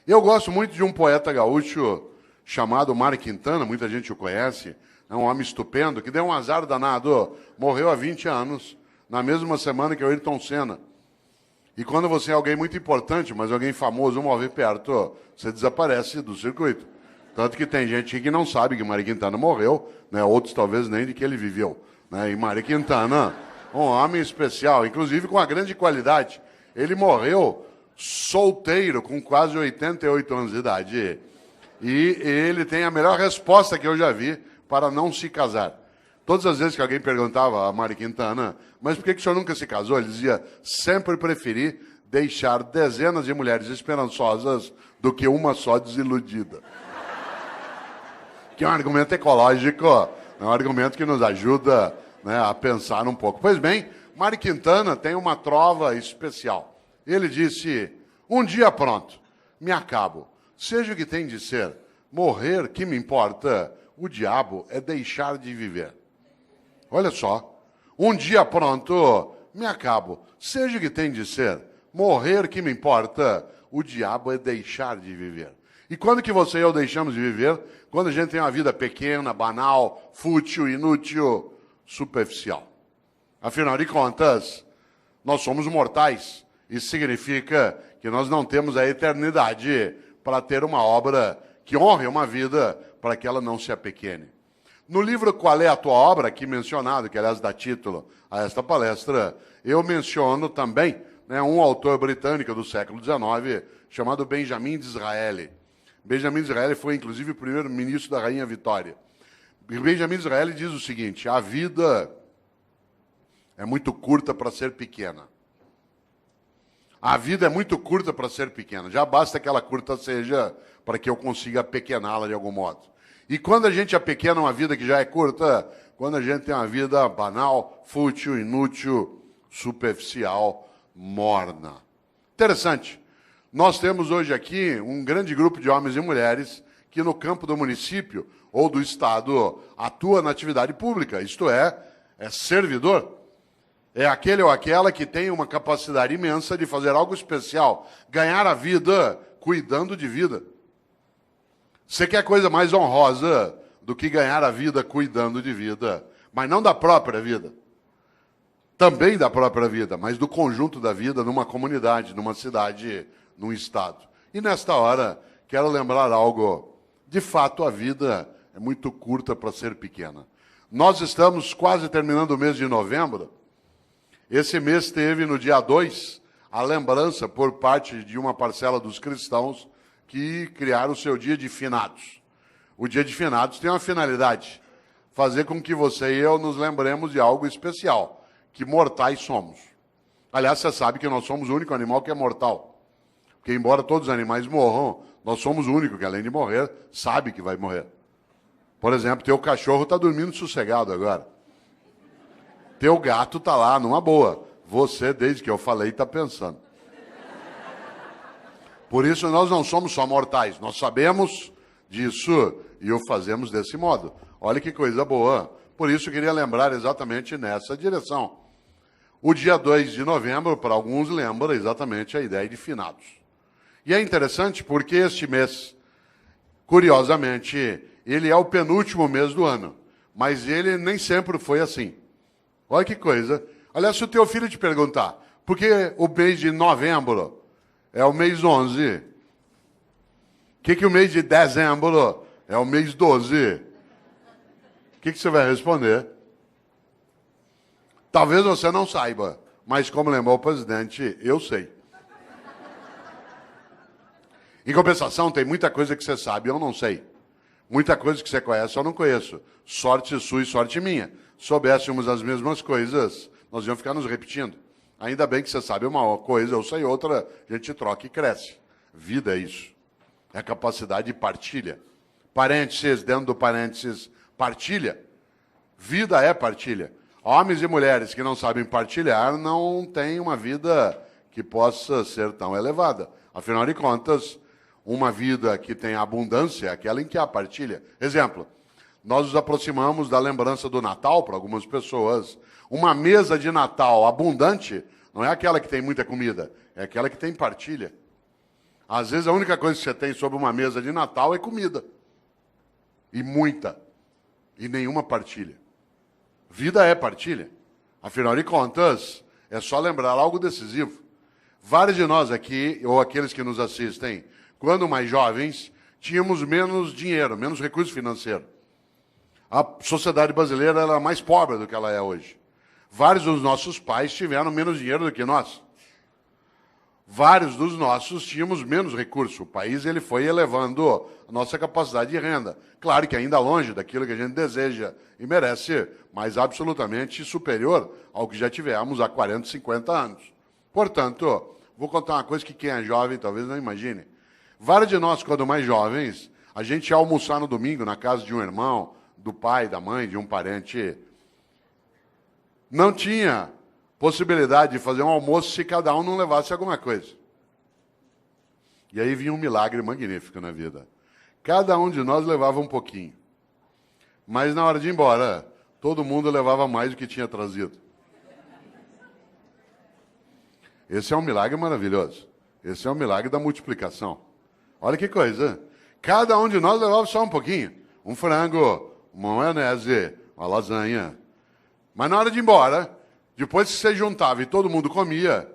Eu gosto muito de um poeta gaúcho chamado Mário Quintana, muita gente o conhece, é um homem estupendo, que deu um azar danado, morreu há 20 anos, na mesma semana que o Ayrton Senna. E quando você é alguém muito importante, mas alguém famoso morre perto, você desaparece do circuito. Tanto que tem gente que não sabe que Mário Quintana morreu, né? Outros talvez nem de que ele viveu. Né? E Mário Quintana, um homem especial, inclusive com uma grande qualidade. Ele morreu solteiro, com quase 88 anos de idade. E ele tem a melhor resposta que eu já vi para não se casar. Todas as vezes que alguém perguntava a Mário Quintana, mas por que o senhor nunca se casou? Ele dizia, sempre preferi deixar dezenas de mulheres esperançosas do que uma só desiludida. Que é um argumento ecológico, é um argumento que nos ajuda, né, a pensar um pouco. Pois bem, Mário Quintana tem uma trova especial. Ele disse, um dia pronto, me acabo. Seja o que tem de ser, morrer, que me importa, o diabo é deixar de viver. Olha só, um dia pronto, me acabo. Seja o que tem de ser, morrer, que me importa, o diabo é deixar de viver. E quando que você e eu deixamos de viver? Quando a gente tem uma vida pequena, banal, fútil, inútil, superficial. Afinal de contas, nós somos mortais. Isso significa que nós não temos a eternidade para ter uma obra que honre uma vida para que ela não se apequene. No livro Qual é a Tua Obra, aqui mencionado, que aliás dá título a esta palestra, eu menciono também, né, um autor britânico do século XIX chamado Benjamin Disraeli. Benjamin Disraeli foi, inclusive, o primeiro-ministro da Rainha Vitória. Benjamin Disraeli diz o seguinte, a vida é muito curta para ser pequena. A vida é muito curta para ser pequena. Já basta que ela curta seja para que eu consiga apequená-la de algum modo. E quando a gente apequena uma vida que já é curta, quando a gente tem uma vida banal, fútil, inútil, superficial, morna. Interessante. Nós temos hoje aqui um grande grupo de homens e mulheres que no campo do município ou do estado atua na atividade pública, isto é servidor. É aquele ou aquela que tem uma capacidade imensa de fazer algo especial, ganhar a vida cuidando de vida. Você quer coisa mais honrosa do que ganhar a vida cuidando de vida, mas não da própria vida. Também da própria vida, mas do conjunto da vida numa comunidade, numa cidade, num estado. E nesta hora, quero lembrar algo. De fato, a vida é muito curta para ser pequena. Nós estamos quase terminando o mês de novembro. Esse mês teve, no dia 2, a lembrança por parte de uma parcela dos cristãos que criaram o seu dia de finados. O dia de finados tem uma finalidade, fazer com que você e eu nos lembremos de algo especial, que mortais somos. Aliás, você sabe que nós somos o único animal que é mortal. Porque, embora todos os animais morram, nós somos o único que, além de morrer, sabe que vai morrer. Por exemplo, teu cachorro está dormindo sossegado agora. Teu gato está lá, numa boa. Você, desde que eu falei, está pensando. Por isso, nós não somos só mortais. Nós sabemos disso e o fazemos desse modo. Olha que coisa boa. Por isso, eu queria lembrar exatamente nessa direção. O dia 2 de novembro, para alguns, lembra exatamente a ideia de finados. E é interessante porque este mês, curiosamente, ele é o penúltimo mês do ano. Mas ele nem sempre foi assim. Olha que coisa. Aliás, se o teu filho te perguntar, por que o mês de novembro é o mês 11? O que o mês de dezembro é o mês 12? O que você vai responder? Talvez você não saiba, mas como lembrou o presidente, eu sei. Em compensação, tem muita coisa que você sabe e eu não sei. Muita coisa que você conhece eu não conheço. Sorte sua e sorte minha. Soubéssemos as mesmas coisas, nós íamos ficar nos repetindo. Ainda bem que você sabe uma coisa, eu sei outra, a gente troca e cresce. Vida é isso. É a capacidade de partilha. Parênteses, dentro do parênteses, partilha. Vida é partilha. Homens e mulheres que não sabem partilhar não têm uma vida que possa ser tão elevada. Afinal de contas, uma vida que tem abundância é aquela em que há partilha. Exemplo, nós nos aproximamos da lembrança do Natal para algumas pessoas. Uma mesa de Natal abundante não é aquela que tem muita comida, é aquela que tem partilha. Às vezes a única coisa que você tem sobre uma mesa de Natal é comida. E muita. E nenhuma partilha. Vida é partilha. Afinal de contas, é só lembrar algo decisivo. Vários de nós aqui, ou aqueles que nos assistem, quando mais jovens, tínhamos menos dinheiro, menos recurso financeiro. A sociedade brasileira era mais pobre do que ela é hoje. Vários dos nossos pais tiveram menos dinheiro do que nós. Vários dos nossos tínhamos menos recurso. O país ele foi elevando a nossa capacidade de renda. Claro que ainda longe daquilo que a gente deseja e merece, mas absolutamente superior ao que já tivemos há 40, 50 anos. Portanto, vou contar uma coisa que quem é jovem talvez não imagine. Vários de nós, quando mais jovens, a gente ia almoçar no domingo na casa de um irmão, do pai, da mãe, de um parente. Não tinha possibilidade de fazer um almoço se cada um não levasse alguma coisa. E aí vinha um milagre magnífico na vida. Cada um de nós levava um pouquinho. Mas na hora de ir embora, todo mundo levava mais do que tinha trazido. Esse é um milagre maravilhoso. Esse é um milagre da multiplicação. Olha que coisa. Cada um de nós levava só um pouquinho. Um frango, uma maionese, uma lasanha. Mas na hora de ir embora, depois que você juntava e todo mundo comia,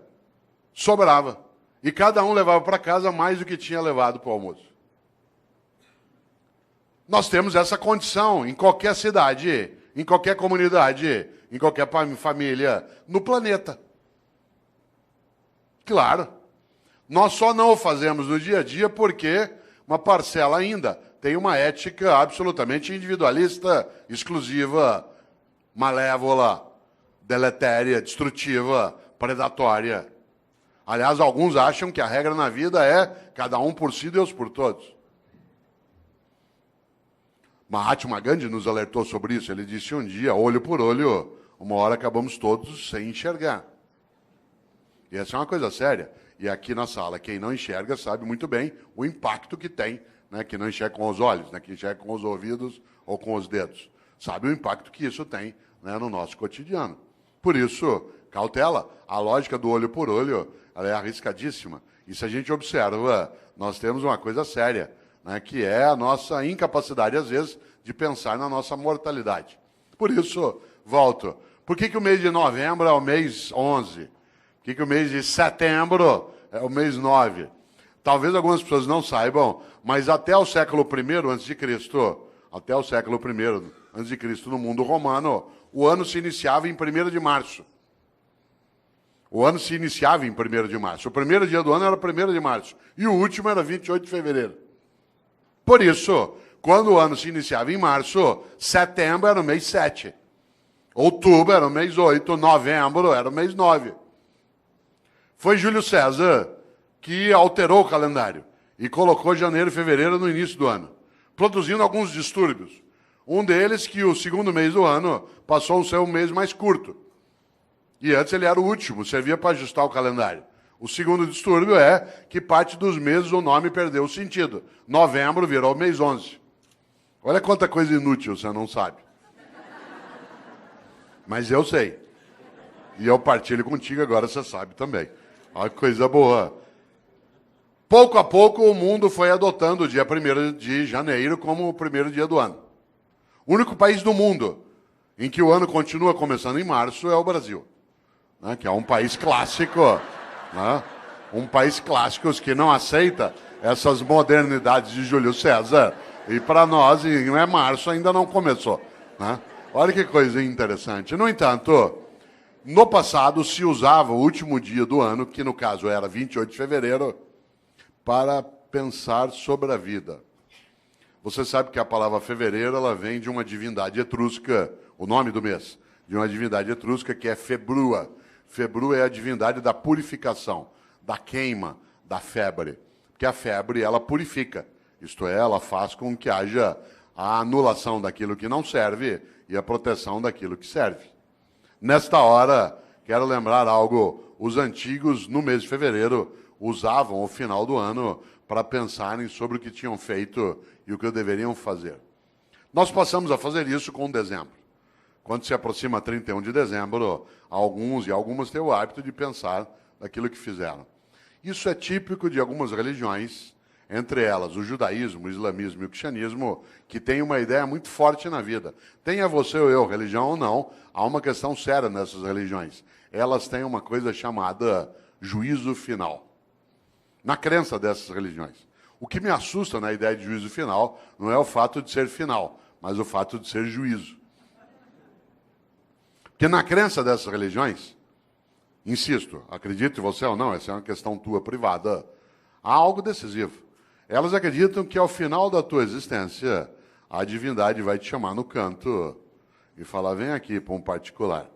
sobrava. E cada um levava para casa mais do que tinha levado para o almoço. Nós temos essa condição em qualquer cidade, em qualquer comunidade, em qualquer família, no planeta. Claro. Nós só não o fazemos no dia a dia porque uma parcela ainda tem uma ética absolutamente individualista, exclusiva, malévola, deletéria, destrutiva, predatória. Aliás, alguns acham que a regra na vida é cada um por si, Deus por todos. Mahatma Gandhi nos alertou sobre isso. Ele disse um dia, olho por olho, uma hora acabamos todos sem enxergar. E essa é uma coisa séria. E aqui na sala, quem não enxerga sabe muito bem o impacto que tem, né, que não enxerga com os olhos, né, que enxerga com os ouvidos ou com os dedos. Sabe o impacto que isso tem, né, no nosso cotidiano. Por isso, cautela. A lógica do olho por olho ela é arriscadíssima. E se a gente observa, nós temos uma coisa séria, né, que é a nossa incapacidade, às vezes, de pensar na nossa mortalidade. Por isso, volto. Por que o mês de novembro é o mês 11? Por que o mês de setembro é o mês 9? Talvez algumas pessoas não saibam, mas até o século I a.C., até o século I a.C., no mundo romano, o ano se iniciava em 1º de março. O ano se iniciava em 1º de março. O primeiro dia do ano era 1º de março. E o último era 28 de fevereiro. Por isso, quando o ano se iniciava em março, setembro era o mês 7. Outubro era o mês 8. Novembro era o mês 9. Foi Júlio César que alterou o calendário e colocou janeiro e fevereiro no início do ano, produzindo alguns distúrbios. Um deles que o segundo mês do ano passou a ser um mês mais curto. E antes ele era o último, servia para ajustar o calendário. O segundo distúrbio é que parte dos meses o nome perdeu o sentido. Novembro virou mês 11. Olha quanta coisa inútil você não sabe. Mas eu sei. E eu partilho contigo, agora você sabe também. Olha que coisa boa. Pouco a pouco o mundo foi adotando o dia 1º de janeiro como o primeiro dia do ano. O único país do mundo em que o ano continua começando em março é o Brasil, né, que é um país clássico, né, um país clássico que não aceita essas modernidades de Júlio César. E para nós, não é março, ainda não começou. Né? Olha que coisa interessante. No entanto, no passado se usava o último dia do ano, que no caso era 28 de fevereiro, para pensar sobre a vida. Você sabe que a palavra fevereiro ela vem de uma divindade etrusca, o nome do mês, de uma divindade etrusca que é Februa. Februa é a divindade da purificação, da queima, da febre. Porque a febre, ela purifica. Isto é, ela faz com que haja a anulação daquilo que não serve e a proteção daquilo que serve. Nesta hora, quero lembrar algo. Os antigos, no mês de fevereiro, usavam o final do ano para pensarem sobre o que tinham feito e o que deveriam fazer. Nós passamos a fazer isso com dezembro. Quando se aproxima 31 de dezembro, alguns e algumas têm o hábito de pensar naquilo que fizeram. Isso é típico de algumas religiões, entre elas o judaísmo, o islamismo e o cristianismo, que tem uma ideia muito forte na vida. Tenha você ou eu religião ou não, há uma questão séria nessas religiões. Elas têm uma coisa chamada juízo final. Na crença dessas religiões. O que me assusta na ideia de juízo final não é o fato de ser final, mas o fato de ser juízo. Porque na crença dessas religiões, insisto, acredite você ou não, essa é uma questão tua privada, há algo decisivo. Elas acreditam que ao final da tua existência, a divindade vai te chamar no canto e falar, vem aqui para um particular.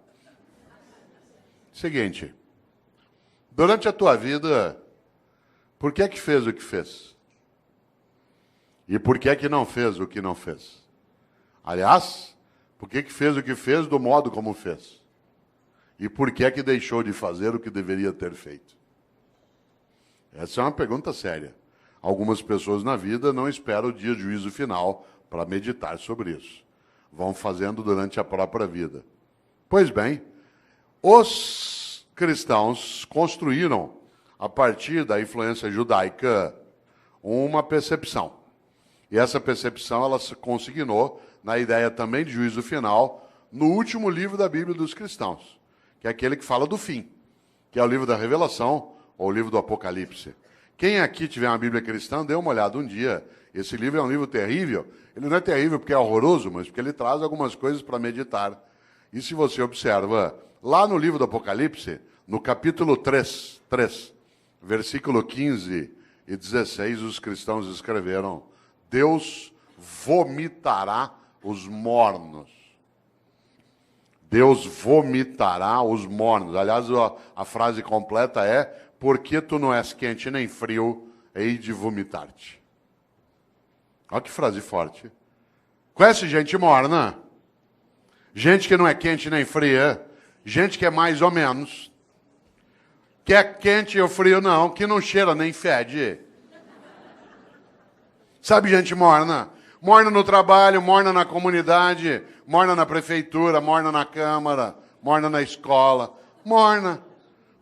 Seguinte, durante a tua vida, por que é que fez o que fez? E por que é que não fez o que não fez? Aliás, por que é que fez o que fez do modo como fez? E por que é que deixou de fazer o que deveria ter feito? Essa é uma pergunta séria. Algumas pessoas na vida não esperam o dia de juízo final para meditar sobre isso. Vão fazendo durante a própria vida. Pois bem, os cristãos construíram, a partir da influência judaica, uma percepção. E essa percepção ela se consignou na ideia também de juízo final no último livro da Bíblia dos cristãos, que é aquele que fala do fim, que é o livro da Revelação ou o livro do Apocalipse. Quem aqui tiver uma Bíblia cristã, dê uma olhada um dia. Esse livro é um livro terrível. Ele não é terrível porque é horroroso, mas porque ele traz algumas coisas para meditar. E se você observa, lá no livro do Apocalipse, no capítulo 3, versículo 15 e 16, os cristãos escreveram: Deus vomitará os mornos. Deus vomitará os mornos. Aliás, a frase completa é: porque tu não és quente nem frio, hei de vomitar-te. Olha que frase forte. Conhece gente morna? Gente que não é quente nem fria, gente que é mais ou menos. Que é quente ou frio não, que não cheira nem fede. Sabe gente morna? Morna no trabalho, morna na comunidade, morna na prefeitura, morna na câmara, morna na escola. Morna.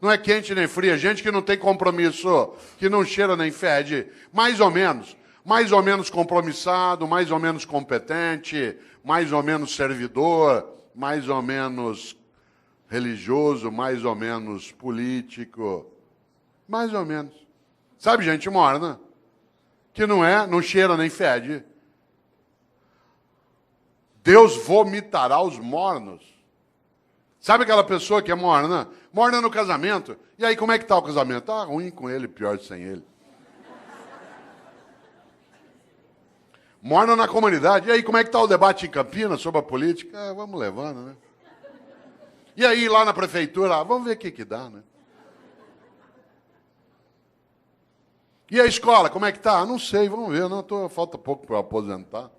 Não é quente nem fria, gente que não tem compromisso, que não cheira nem fede. Mais ou menos compromissado, mais ou menos competente, mais ou menos servidor, mais ou menos religioso, mais ou menos político. Mais ou menos. Sabe gente morna? Que não cheira nem fede. Deus vomitará os mornos. Sabe aquela pessoa que é morna? Morna no casamento. E aí, como é que está o casamento? Tá ruim com ele, pior sem ele. Morna na comunidade. E aí, como é que está o debate em Campinas sobre a política? Vamos levando, né? E aí, lá na prefeitura, vamos ver o que dá, né? E a escola, como é que tá? Não sei, vamos ver. Falta pouco para eu aposentar.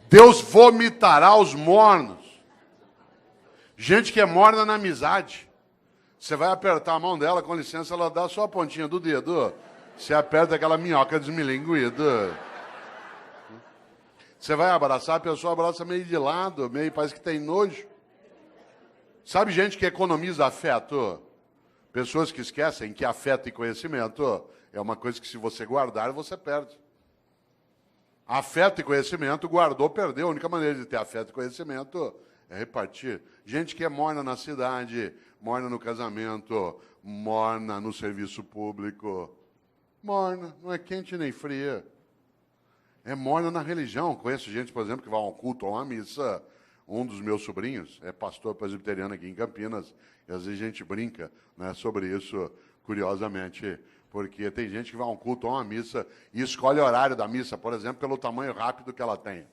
Deus vomitará os mornos. Gente que é morna na amizade. Você vai apertar a mão dela, com licença, ela dá só a pontinha do dedo. Você aperta aquela minhoca desmilinguida. Você vai abraçar, a pessoa abraça meio de lado, meio parece que tem nojo. Sabe gente que economiza afeto? Pessoas que esquecem que afeto e conhecimento é uma coisa que se você guardar, você perde. Afeto e conhecimento, guardou, perdeu. A única maneira de ter afeto e conhecimento é repartir. Gente que é morna na cidade, morna no casamento, morna no serviço público. Morna, não é quente nem fria. É morna na religião. Conheço gente, por exemplo, que vai a um culto ou a uma missa. Um dos meus sobrinhos é pastor presbiteriano aqui em Campinas. E às vezes a gente brinca, né, sobre isso, curiosamente. Porque tem gente que vai a um culto ou a uma missa e escolhe o horário da missa, por exemplo, pelo tamanho rápido que ela tem.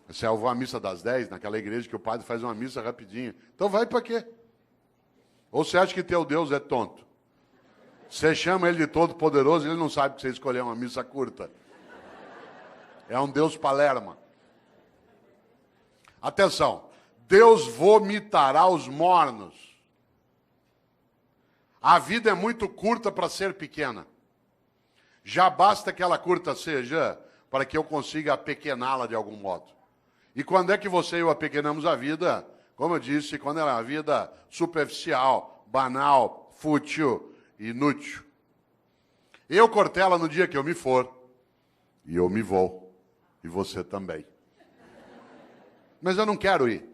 Se eu vou à missa das 10, naquela igreja que o padre faz uma missa rapidinho. Então vai para quê? Ou você acha que teu Deus é tonto? Você chama ele de todo-poderoso e ele não sabe que você escolheu uma missa curta. É um Deus palerma. Atenção. Deus vomitará os mornos. A vida é muito curta para ser pequena. Já basta que ela curta seja para que eu consiga apequená-la de algum modo. E quando é que você e eu apequenamos a vida? como eu disse, quando é uma vida superficial, banal, fútil e inútil. Eu, Cortella, no dia que eu me for, e eu me vou, e você também. Mas eu não quero ir.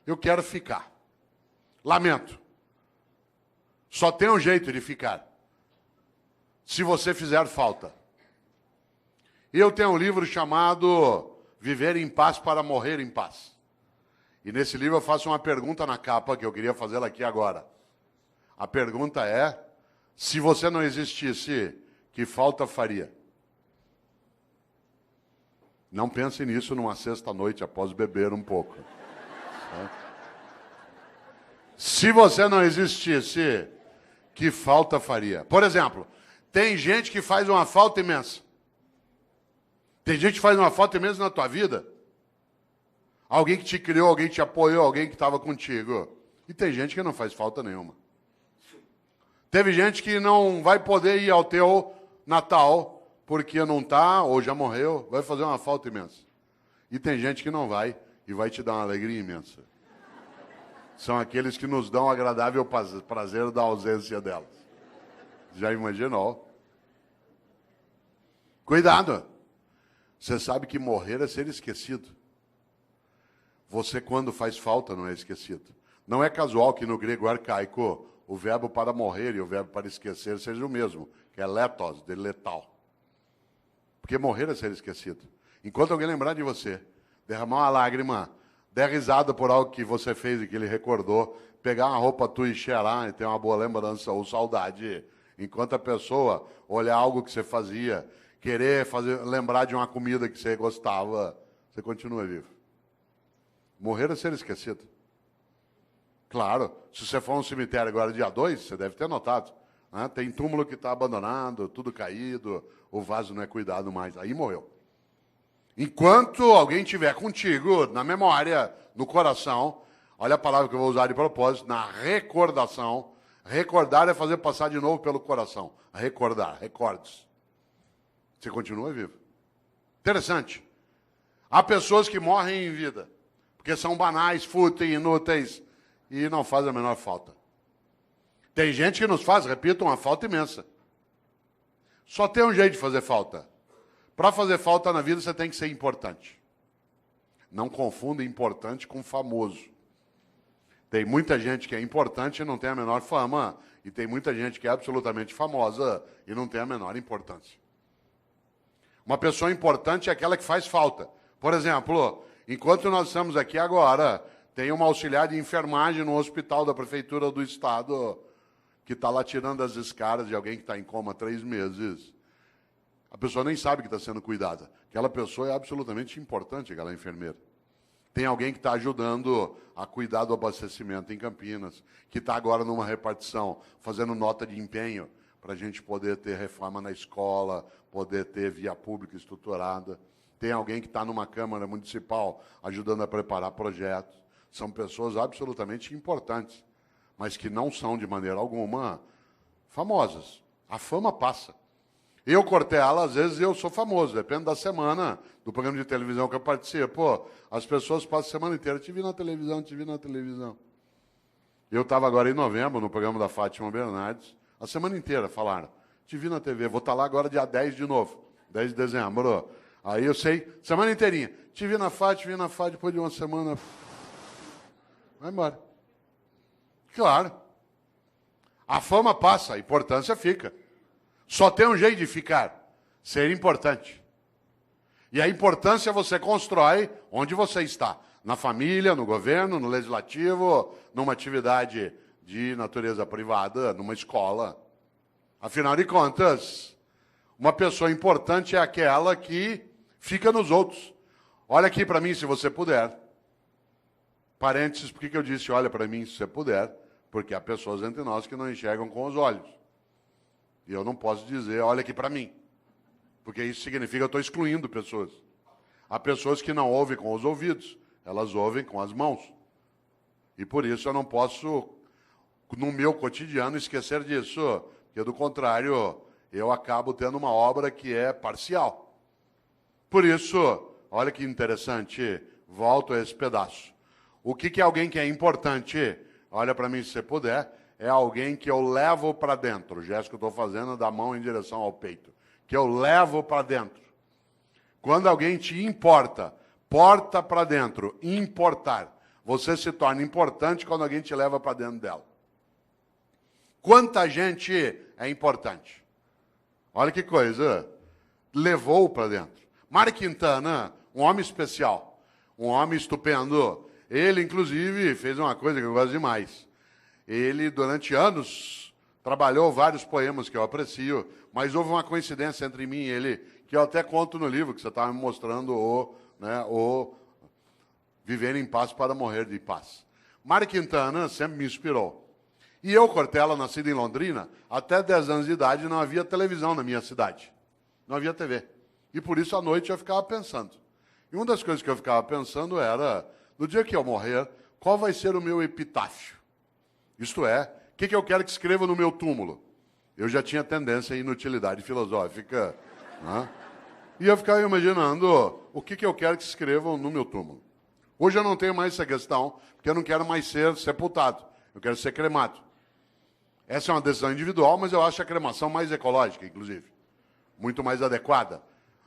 Eu quero ficar. Lamento. Só tem um jeito de ficar. Se você fizer falta. Eu tenho um livro chamado Viver em Paz para Morrer em Paz. E nesse livro eu faço uma pergunta na capa que eu queria fazê-la aqui agora. A pergunta é, se você não existisse, que falta faria? Não pense nisso numa sexta-noite após beber um pouco. Se você não existisse, que falta faria? Por exemplo, tem gente que faz uma falta imensa. Tem gente que faz uma falta imensa na tua vida. Alguém que te criou, alguém que te apoiou, alguém que estava contigo. E tem gente que não faz falta nenhuma. Teve gente que não vai poder ir ao teu Natal porque não está ou já morreu, vai fazer uma falta imensa. E tem gente que não vai e vai te dar uma alegria imensa. São aqueles que nos dão o agradável prazer da ausência delas. Já imaginou? Cuidado! Você sabe que morrer é ser esquecido. Você, quando faz falta, não é esquecido. Não é casual que no grego arcaico o verbo para morrer e o verbo para esquecer seja o mesmo, que é letos, de letal. Porque morrer é ser esquecido. Enquanto alguém lembrar de você, derramar uma lágrima, der risada por algo que você fez e que ele recordou, pegar uma roupa tua e cheirar e ter uma boa lembrança ou saudade, enquanto a pessoa olhar algo que você fazia, querer lembrar de uma comida que você gostava, você continua vivo. Morrer é ser esquecido. Claro, se você for a um cemitério agora dia 2, você deve ter notado. Né? Tem túmulo que está abandonado, tudo caído, o vaso não é cuidado mais. Aí morreu. Enquanto alguém estiver contigo, na memória, no coração, olha a palavra que eu vou usar de propósito, na recordação. Recordar é fazer passar de novo pelo coração. Recordar, recordes. Você continua vivo. Interessante. Há pessoas que morrem em vida, porque são banais, fúteis, inúteis, e não fazem a menor falta. Tem gente que nos faz, repito, uma falta imensa. Só tem um jeito de fazer falta. Para fazer falta na vida, você tem que ser importante. Não confunda importante com famoso. Tem muita gente que é importante e não tem a menor fama, e tem muita gente que é absolutamente famosa e não tem a menor importância. Uma pessoa importante é aquela que faz falta. Por exemplo, enquanto nós estamos aqui agora, tem uma auxiliar de enfermagem no hospital da Prefeitura do Estado que está lá tirando as escaras de alguém que está em coma há 3 meses. A pessoa nem sabe que está sendo cuidada. Aquela pessoa é absolutamente importante, aquela enfermeira. Tem alguém que está ajudando a cuidar do abastecimento em Campinas, que está agora numa repartição, fazendo nota de empenho para a gente poder ter reforma na escola, poder ter via pública estruturada. Tem alguém que está numa Câmara Municipal ajudando a preparar projetos. São pessoas absolutamente importantes, mas que não são, de maneira alguma, famosas. A fama passa. Eu, Cortella, às vezes eu sou famoso, depende da semana, do programa de televisão que eu participo. As pessoas passam a semana inteira, te vi na televisão, te vi na televisão. Eu estava agora em novembro, no programa da Fátima Bernardes, a semana inteira falaram, te vi na TV, vou estar lá agora dia 10 de novo, 10 de dezembro. Aí eu sei, semana inteirinha, te vi na Fátima, depois de uma semana, vai embora. Claro. A fama passa, a importância fica. Só tem um jeito de ficar, ser importante. E a importância você constrói onde você está. Na família, no governo, no legislativo, numa atividade de natureza privada, numa escola. Afinal de contas, uma pessoa importante é aquela que fica nos outros. Olha aqui para mim, se você puder. Parênteses, por que eu disse olha para mim, se você puder? Porque há pessoas entre nós que não enxergam com os olhos. E eu não posso dizer, olha aqui para mim. Porque isso significa que eu estou excluindo pessoas. Há pessoas que não ouvem com os ouvidos, elas ouvem com as mãos. E por isso eu não posso, no meu cotidiano, esquecer disso. Porque, do contrário, eu acabo tendo uma obra que é parcial. Por isso, olha que interessante, volto a esse pedaço. O que é alguém que é importante? Olha para mim se você puder. É alguém que eu levo para dentro. O gesto que eu estou fazendo é da mão em direção ao peito. Que eu levo para dentro. Quando alguém te importa, porta para dentro, importar. Você se torna importante quando alguém te leva para dentro dela. Quanta gente é importante? Olha que coisa. Levou para dentro. Mário Quintana, um homem especial. Um homem estupendo. Ele, inclusive, fez uma coisa que eu gosto demais. Ele, durante anos, trabalhou vários poemas que eu aprecio, mas houve uma coincidência entre mim e ele, que eu até conto no livro, que você estava me mostrando, o Viver em Paz para Morrer de Paz. Mário Quintana sempre me inspirou. E eu, Cortella, nascido em Londrina, até 10 anos de idade não havia televisão na minha cidade. Não havia TV. E por isso, à noite, eu ficava pensando. E uma das coisas que eu ficava pensando era, no dia que eu morrer, qual vai ser o meu epitáfio? Isto é, o que eu quero que escreva no meu túmulo? Eu já tinha tendência à inutilidade filosófica, né? E eu ficava imaginando o que eu quero que escrevam no meu túmulo. Hoje eu não tenho mais essa questão, porque eu não quero mais ser sepultado. Eu quero ser cremado. Essa é uma decisão individual, mas eu acho a cremação mais ecológica, inclusive. Muito mais adequada.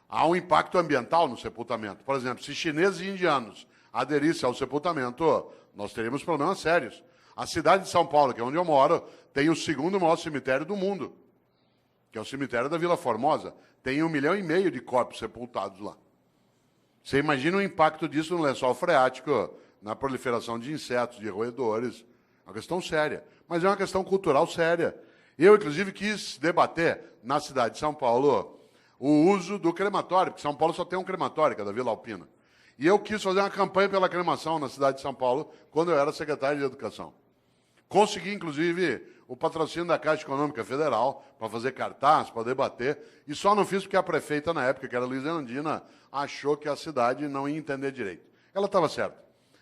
Há um impacto ambiental no sepultamento. Por exemplo, se chineses e indianos aderissem ao sepultamento, nós teríamos problemas sérios. A cidade de São Paulo, que é onde eu moro, tem o segundo maior cemitério do mundo, que é o cemitério da Vila Formosa. Tem 1,5 milhão de corpos sepultados lá. Você imagina o impacto disso no lençol freático, na proliferação de insetos, de roedores. É uma questão séria, mas é uma questão cultural séria. Eu, inclusive, quis debater na cidade de São Paulo o uso do crematório, porque São Paulo só tem um crematório, que é da Vila Alpina. E eu quis fazer uma campanha pela cremação na cidade de São Paulo, quando eu era secretário de Educação. Consegui, inclusive, o patrocínio da Caixa Econômica Federal para fazer cartaz, para debater, e só não fiz porque a prefeita, na época, que era Luiz Erundina, achou que a cidade não ia entender direito. Ela estava certa.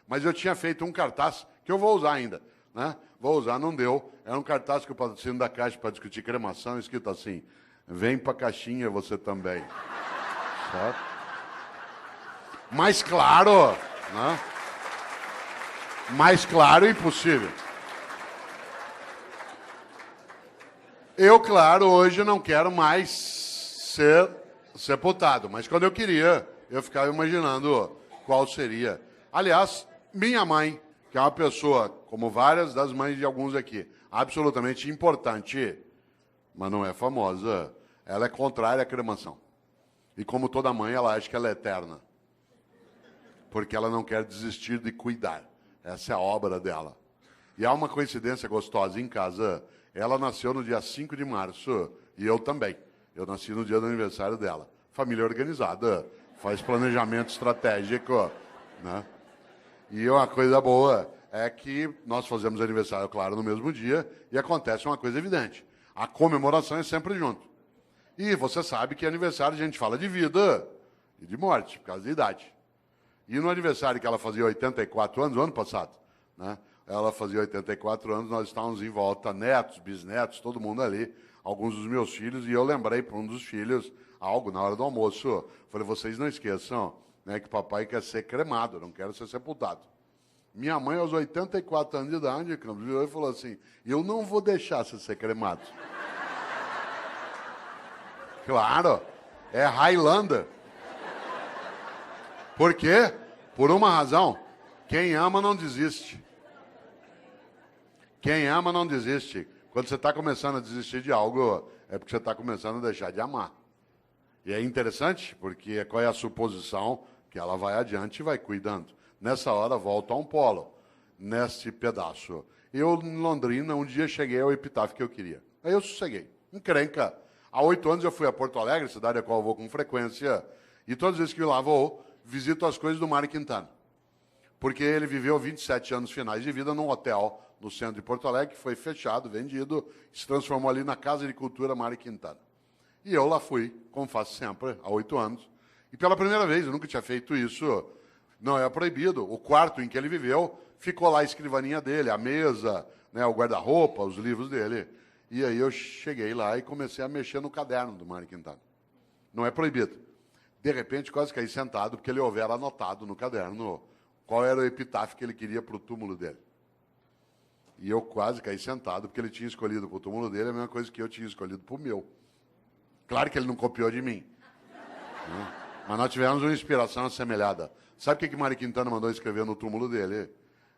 Mas eu tinha feito um cartaz, que eu vou usar ainda, né? Vou usar, não deu. Era um cartaz que o patrocínio da Caixa para discutir cremação, escrito assim, vem para a caixinha você também. Certo? Mais claro, né? Mais claro impossível. Eu, claro, hoje não quero mais ser sepultado, mas quando eu queria, eu ficava imaginando qual seria. Aliás, minha mãe, que é uma pessoa, como várias das mães de alguns aqui, absolutamente importante, mas não é famosa, ela é contrária à cremação. E como toda mãe, ela acha que ela é eterna. Porque ela não quer desistir de cuidar. Essa é a obra dela. E há uma coincidência gostosa em casa. Ela nasceu no dia 5 de março e eu também. Eu nasci no dia do aniversário dela. Família organizada, faz planejamento estratégico, né? E uma coisa boa é que nós fazemos aniversário, claro, no mesmo dia e acontece uma coisa evidente. A comemoração é sempre junto. E você sabe que aniversário a gente fala de vida e de morte, por causa da idade. E no aniversário que ela fazia 84 anos, o ano passado, né? Ela fazia 84 anos, nós estávamos em volta, netos, bisnetos, todo mundo ali, alguns dos meus filhos, e eu lembrei para um dos filhos algo na hora do almoço. Falei, vocês não esqueçam, né, que papai quer ser cremado, não quer ser sepultado. Minha mãe, aos 84 anos de idade, virou e falou assim, eu não vou deixar você ser cremado. Claro, é Highlander. Por quê? Por uma razão, quem ama não desiste. Quem ama não desiste. Quando você está começando a desistir de algo, é porque você está começando a deixar de amar. E é interessante, porque qual é a suposição? Que ela vai adiante e vai cuidando. Nessa hora, volta a um polo, nesse pedaço. Eu, em Londrina, um dia cheguei ao epitáfio que eu queria. Aí eu sosseguei. Encrenca. Há 8 anos eu fui a Porto Alegre, cidade a qual eu vou com frequência, e todas as vezes que eu lá vou, visito as coisas do Mário Quintana. Porque ele viveu 27 anos finais de vida num hotel no centro de Porto Alegre, que foi fechado, vendido, se transformou ali na Casa de Cultura Mário Quintana. E eu lá fui, como faço sempre, há 8 anos. E pela primeira vez, eu nunca tinha feito isso, não é proibido. O quarto em que ele viveu, ficou lá a escrivaninha dele, a mesa, né, o guarda-roupa, os livros dele. E aí eu cheguei lá e comecei a mexer no caderno do Mário Quintana. Não é proibido. De repente, quase caí sentado, porque ele houvera anotado no caderno qual era o epitáfio que ele queria para o túmulo dele. E eu quase caí sentado, porque ele tinha escolhido para o túmulo dele a mesma coisa que eu tinha escolhido para o meu. Claro que ele não copiou de mim. Né? Mas nós tivemos uma inspiração assemelhada. Sabe o que Mário Quintana mandou escrever no túmulo dele?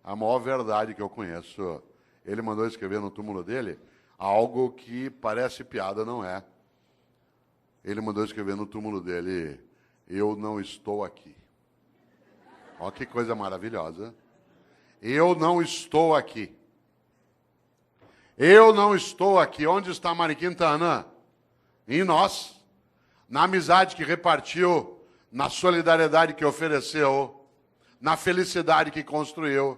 A maior verdade que eu conheço. Ele mandou escrever no túmulo dele algo que parece piada, não é. Ele mandou escrever no túmulo dele: eu não estou aqui. Olha que coisa maravilhosa. Eu não estou aqui. Eu não estou aqui. Onde está Mário Quintana? Em nós. Na amizade que repartiu, na solidariedade que ofereceu, na felicidade que construiu,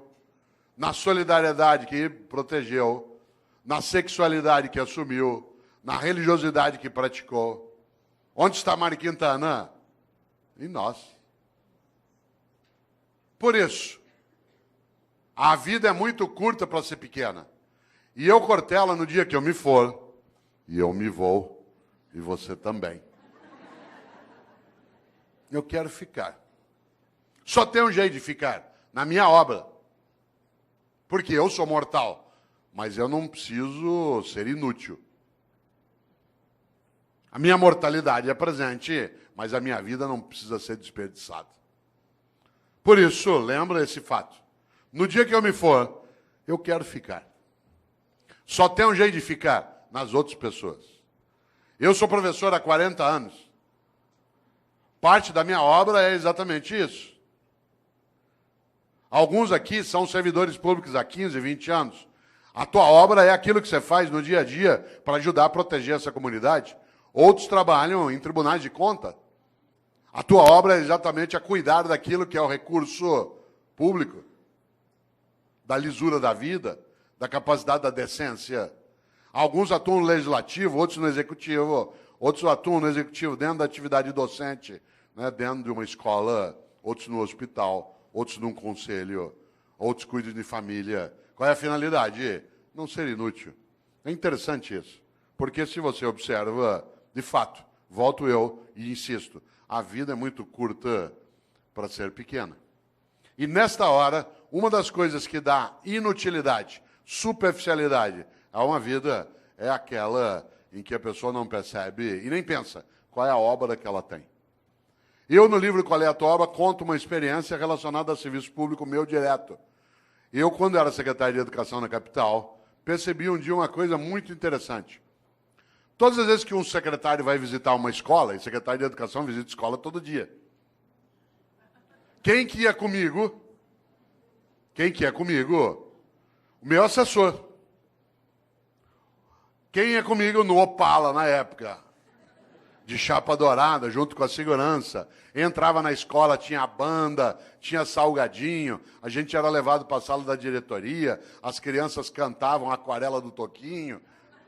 na solidariedade que protegeu, na sexualidade que assumiu, na religiosidade que praticou. Onde está Mário Quintana? Em nós. Por isso, a vida é muito curta para ser pequena. E eu, Cortella, no dia que eu me for, e eu me vou, e você também, eu quero ficar. Só tem um jeito de ficar, na minha obra. Porque eu sou mortal, mas eu não preciso ser inútil. A minha mortalidade é presente, mas a minha vida não precisa ser desperdiçada. Por isso, lembra esse fato. No dia que eu me for, eu quero ficar. Só tem um jeito de ficar, nas outras pessoas. Eu sou professor há 40 anos. Parte da minha obra é exatamente isso. Alguns aqui são servidores públicos há 15, 20 anos. A tua obra é aquilo que você faz no dia a dia para ajudar a proteger essa comunidade. Outros trabalham em tribunais de conta. A tua obra é exatamente a cuidar daquilo que é o recurso público, da lisura da vida, da capacidade da decência. Alguns atuam no legislativo, outros no executivo, outros atuam no executivo dentro da atividade docente, né, dentro de uma escola, outros no hospital, outros num conselho, outros cuidam de família. Qual é a finalidade? Não ser inútil. É interessante isso, porque se você observa, de fato, volto eu e insisto, a vida é muito curta para ser pequena. E nesta hora, uma das coisas que dá inutilidade, superficialidade a uma vida é aquela em que a pessoa não percebe e nem pensa qual é a obra que ela tem. Eu, no livro Qual é a Tua Obra, conto uma experiência relacionada a serviço público meu direto. Eu, quando era secretário de Educação na capital, percebi um dia uma coisa muito interessante. Todas as vezes que um secretário vai visitar uma escola, e secretário de Educação visita escola todo dia. Quem que ia comigo? Quem que ia comigo? O meu assessor. Quem ia comigo no Opala, na época? De chapa dourada, junto com a segurança. Entrava na escola, tinha banda, tinha salgadinho, a gente era levado para a sala da diretoria, as crianças cantavam a Aquarela do Toquinho.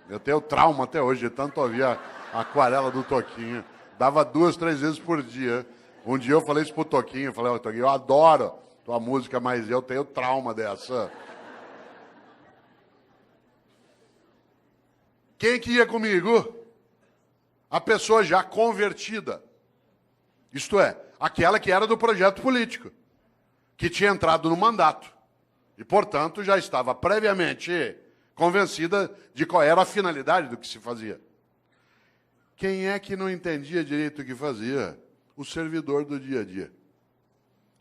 Eu tenho trauma até hoje, de tanto ouvir a Aquarela do Toquinho. Dava 2, 3 vezes por dia. Um dia eu falei isso pro Toquinho, eu falei, Toquinho, eu adoro tua música, mas eu tenho trauma dessa. Quem que ia comigo? A pessoa já convertida. Isto é, aquela que era do projeto político, que tinha entrado no mandato. E, portanto, já estava previamente convencida de qual era a finalidade do que se fazia. Quem é que não entendia direito o que fazia? O servidor do dia a dia.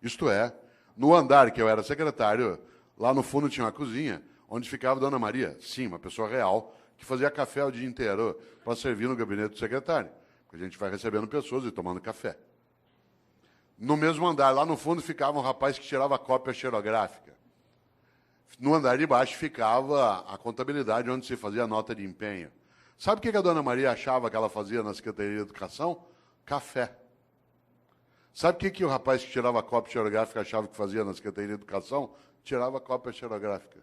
Isto é, no andar que eu era secretário, lá no fundo tinha uma cozinha, onde ficava Dona Maria, sim, uma pessoa real, que fazia café o dia inteiro para servir no gabinete do secretário. Porque a gente vai recebendo pessoas e tomando café. No mesmo andar, lá no fundo, ficava um rapaz que tirava cópia xerográfica. No andar de baixo ficava a contabilidade, onde se fazia a nota de empenho. Sabe o que a Dona Maria achava que ela fazia na Secretaria de Educação? Café. Sabe o que o rapaz que tirava cópia xerográfica achava que fazia na Secretaria de Educação? Tirava cópia xerográfica.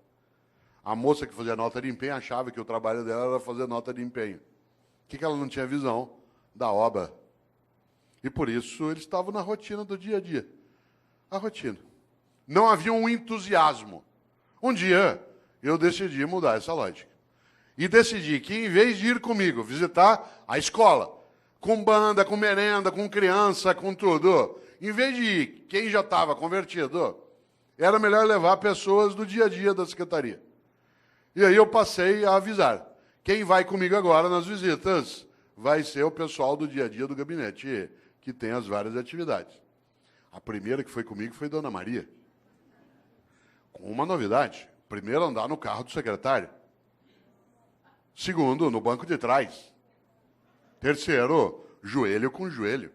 A moça que fazia nota de empenho achava que o trabalho dela era fazer nota de empenho. O que ela não tinha visão? Da obra. E por isso eles estavam na rotina do dia a dia. A rotina. Não havia um entusiasmo. Um dia eu decidi mudar essa lógica. E decidi que, em vez de ir comigo visitar a escola, com banda, com merenda, com criança, com tudo, em vez de ir quem já estava convertido, era melhor levar pessoas do dia a dia da secretaria. E aí eu passei a avisar. Quem vai comigo agora nas visitas vai ser o pessoal do dia a dia do gabinete, que tem as várias atividades. A primeira que foi comigo foi Dona Maria. Com uma novidade. Primeiro, andar no carro do secretário. Segundo, no banco de trás. Terceiro, joelho com joelho.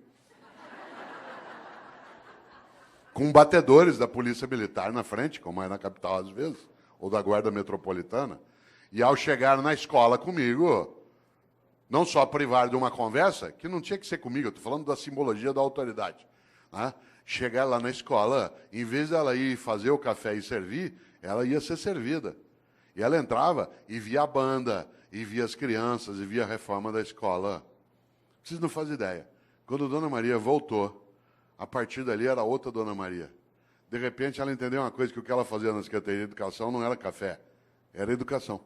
Com batedores da Polícia Militar na frente, como é na capital às vezes, ou da Guarda Metropolitana. E ao chegar na escola comigo, não só privar de uma conversa, que não tinha que ser comigo, eu estou falando da simbologia da autoridade. Né? Chegar lá na escola, em vez dela ir fazer o café e servir, ela ia ser servida. E ela entrava e via a banda, e via as crianças, e via a reforma da escola. Vocês não fazem ideia. Quando Dona Maria voltou, a partir dali era outra Dona Maria. De repente, ela entendeu uma coisa, que o que ela fazia na Secretaria de Educação não era café, era educação.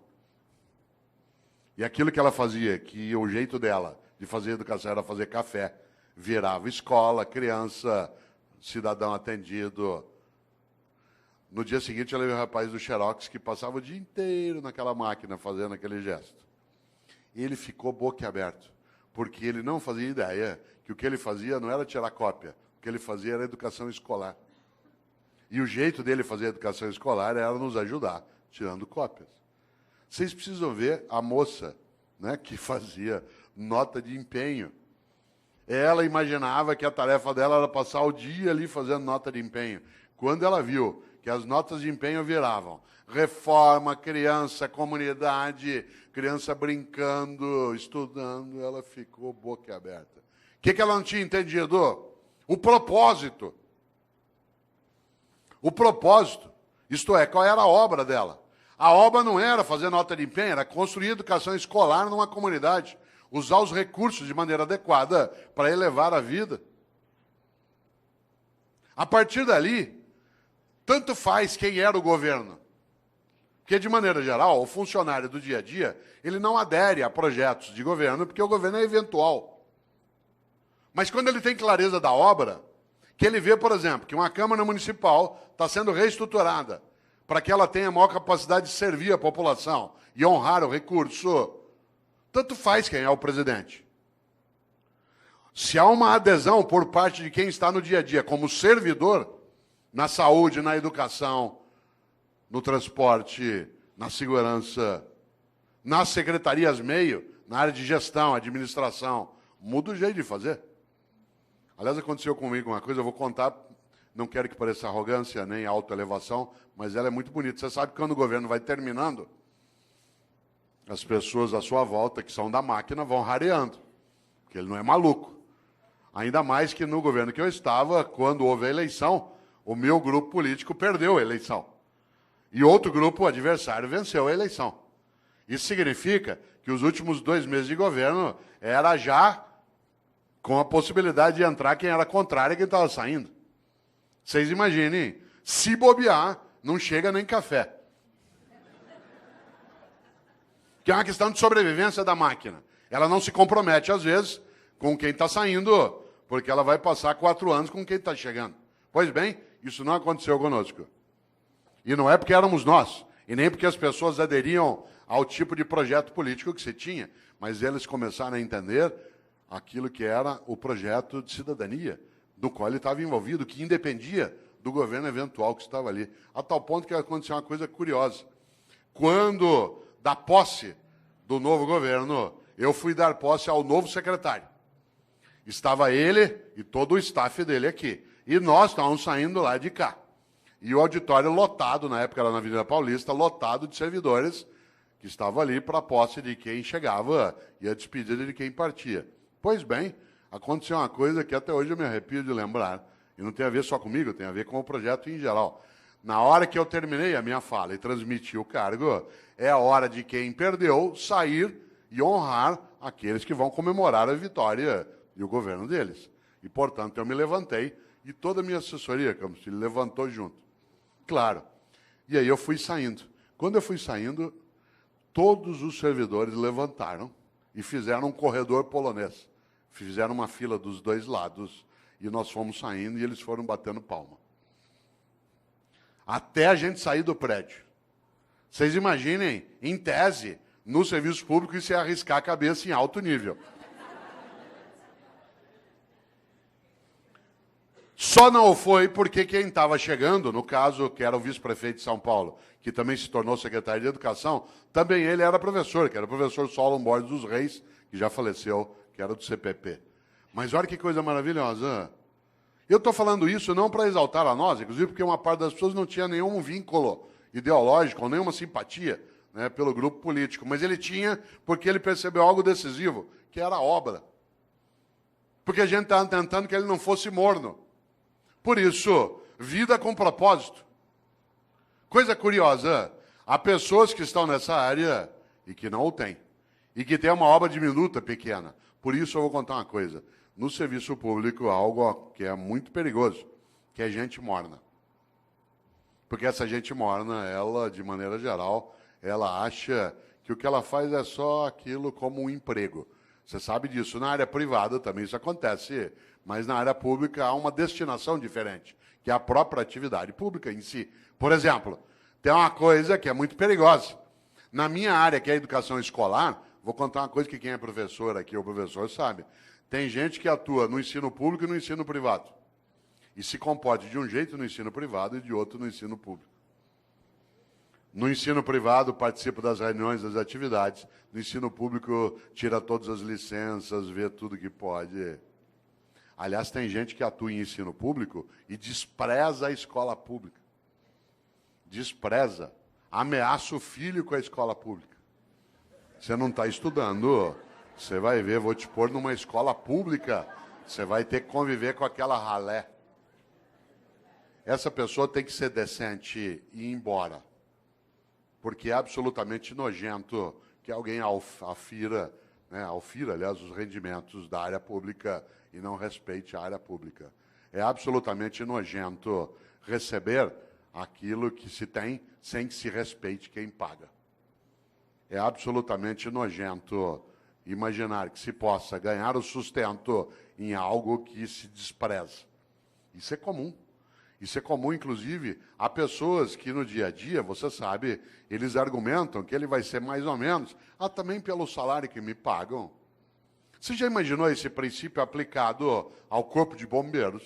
E aquilo que ela fazia, que o jeito dela de fazer educação era fazer café, virava escola, criança, cidadão atendido. No dia seguinte, ela viu o rapaz do Xerox que passava o dia inteiro naquela máquina fazendo aquele gesto. E ele ficou boquiaberto, porque ele não fazia ideia que o que ele fazia não era tirar cópia, o que ele fazia era educação escolar. E o jeito dele fazer educação escolar era nos ajudar, tirando cópias. Vocês precisam ver a moça, né, que fazia nota de empenho. Ela imaginava que a tarefa dela era passar o dia ali fazendo nota de empenho. Quando ela viu que as notas de empenho viravam reforma, criança, comunidade, criança brincando, estudando, ela ficou boquiaberta. O que ela não tinha entendido? O propósito. O propósito, isto é, qual era a obra dela? A obra não era fazer nota de empenho, era construir educação escolar numa comunidade, usar os recursos de maneira adequada para elevar a vida. A partir dali, tanto faz quem era o governo. Porque, de maneira geral, o funcionário do dia a dia, ele não adere a projetos de governo, porque o governo é eventual. Mas quando ele tem clareza da obra, que ele vê, por exemplo, que uma Câmara Municipal está sendo reestruturada para que ela tenha maior capacidade de servir a população e honrar o recurso, tanto faz quem é o presidente. Se há uma adesão por parte de quem está no dia a dia como servidor, na saúde, na educação, no transporte, na segurança, nas secretarias meio, na área de gestão, administração, muda o jeito de fazer. Aliás, aconteceu comigo uma coisa, eu vou contar, não quero que pareça arrogância nem autoelevação, mas ela é muito bonita. Você sabe que quando o governo vai terminando, as pessoas à sua volta, que são da máquina, vão rareando, porque ele não é maluco. Ainda mais que no governo que eu estava, quando houve a eleição, o meu grupo político perdeu a eleição. E outro grupo, o adversário, venceu a eleição. Isso significa que os últimos 2 meses de governo era já com a possibilidade de entrar quem era contrário e quem estava saindo. Vocês imaginem, se bobear, não chega nem café. Que é uma questão de sobrevivência da máquina. Ela não se compromete, às vezes, com quem está saindo, porque ela vai passar 4 anos com quem está chegando. Pois bem, isso não aconteceu conosco. E não é porque éramos nós, e nem porque as pessoas aderiam ao tipo de projeto político que se tinha, mas eles começaram a entender aquilo que era o projeto de cidadania, do qual ele estava envolvido, que independia do governo eventual que estava ali. A tal ponto que aconteceu uma coisa curiosa. Quando, da posse do novo governo, eu fui dar posse ao novo secretário. Estava ele e todo o staff dele aqui. E nós estávamos saindo lá de cá. E o auditório lotado, na época era na Avenida Paulista, lotado de servidores que estavam ali para a posse de quem chegava e a despedida de quem partia. Pois bem, aconteceu uma coisa que até hoje eu me arrepio de lembrar, e não tem a ver só comigo, tem a ver com o projeto em geral. Na hora que eu terminei a minha fala e transmiti o cargo, é a hora de quem perdeu sair e honrar aqueles que vão comemorar a vitória e o governo deles. E, portanto, eu me levantei e toda a minha assessoria, Campos Filho, levantou junto. Claro. E aí eu fui saindo. Quando eu fui saindo, todos os servidores levantaram e fizeram um corredor polonês. Fizeram uma fila dos 2 lados e nós fomos saindo e eles foram batendo palma. até a gente sair do prédio. Vocês imaginem, em tese, no serviço público, isso é arriscar a cabeça em alto nível. Só não foi porque quem estava chegando, no caso, que era o vice-prefeito de São Paulo, que também se tornou secretário de Educação, também ele era professor, que era o professor Solon Borges dos Reis, que já faleceu, que era do CPP. Mas olha que coisa maravilhosa. Eu estou falando isso não para exaltar a nós, inclusive porque uma parte das pessoas não tinha nenhum vínculo ideológico ou nenhuma simpatia, né, pelo grupo político, mas ele tinha porque ele percebeu algo decisivo, que era a obra. Porque a gente estava tentando que ele não fosse morno. Por isso, vida com propósito. Coisa curiosa, há pessoas que estão nessa área e que não o têm. E que têm uma obra diminuta, pequena. Por isso eu vou contar uma coisa. No serviço público, algo que é muito perigoso, que é gente morna. Porque essa gente morna, ela, de maneira geral, ela acha que o que ela faz é só aquilo como um emprego. Você sabe disso. Na área privada também isso acontece, mas na área pública há uma destinação diferente, que é a própria atividade pública em si. Por exemplo, tem uma coisa que é muito perigosa. Na minha área, que é a educação escolar, vou contar uma coisa que quem é professor aqui, ou professor, sabe. Tem gente que atua no ensino público e no ensino privado. E se comporta de um jeito no ensino privado e de outro no ensino público. No ensino privado, participa das reuniões, das atividades. No ensino público, tira todas as licenças, vê tudo que pode. Aliás, tem gente que atua em ensino público e despreza a escola pública. Despreza. Ameaça o filho com a escola pública. Você não está estudando, você vai ver, vou te pôr numa escola pública, você vai ter que conviver com aquela ralé. Essa pessoa tem que ser decente e ir embora. Porque é absolutamente nojento que alguém afira, aliás, os rendimentos da área pública e não respeite a área pública. É absolutamente nojento receber aquilo que se tem sem que se respeite quem paga. É absolutamente nojento imaginar que se possa ganhar o sustento em algo que se despreza. Isso é comum. Isso é comum, inclusive, a pessoas que no dia a dia, você sabe, eles argumentam que ele vai ser mais ou menos, também pelo salário que me pagam. Você já imaginou esse princípio aplicado ao corpo de bombeiros?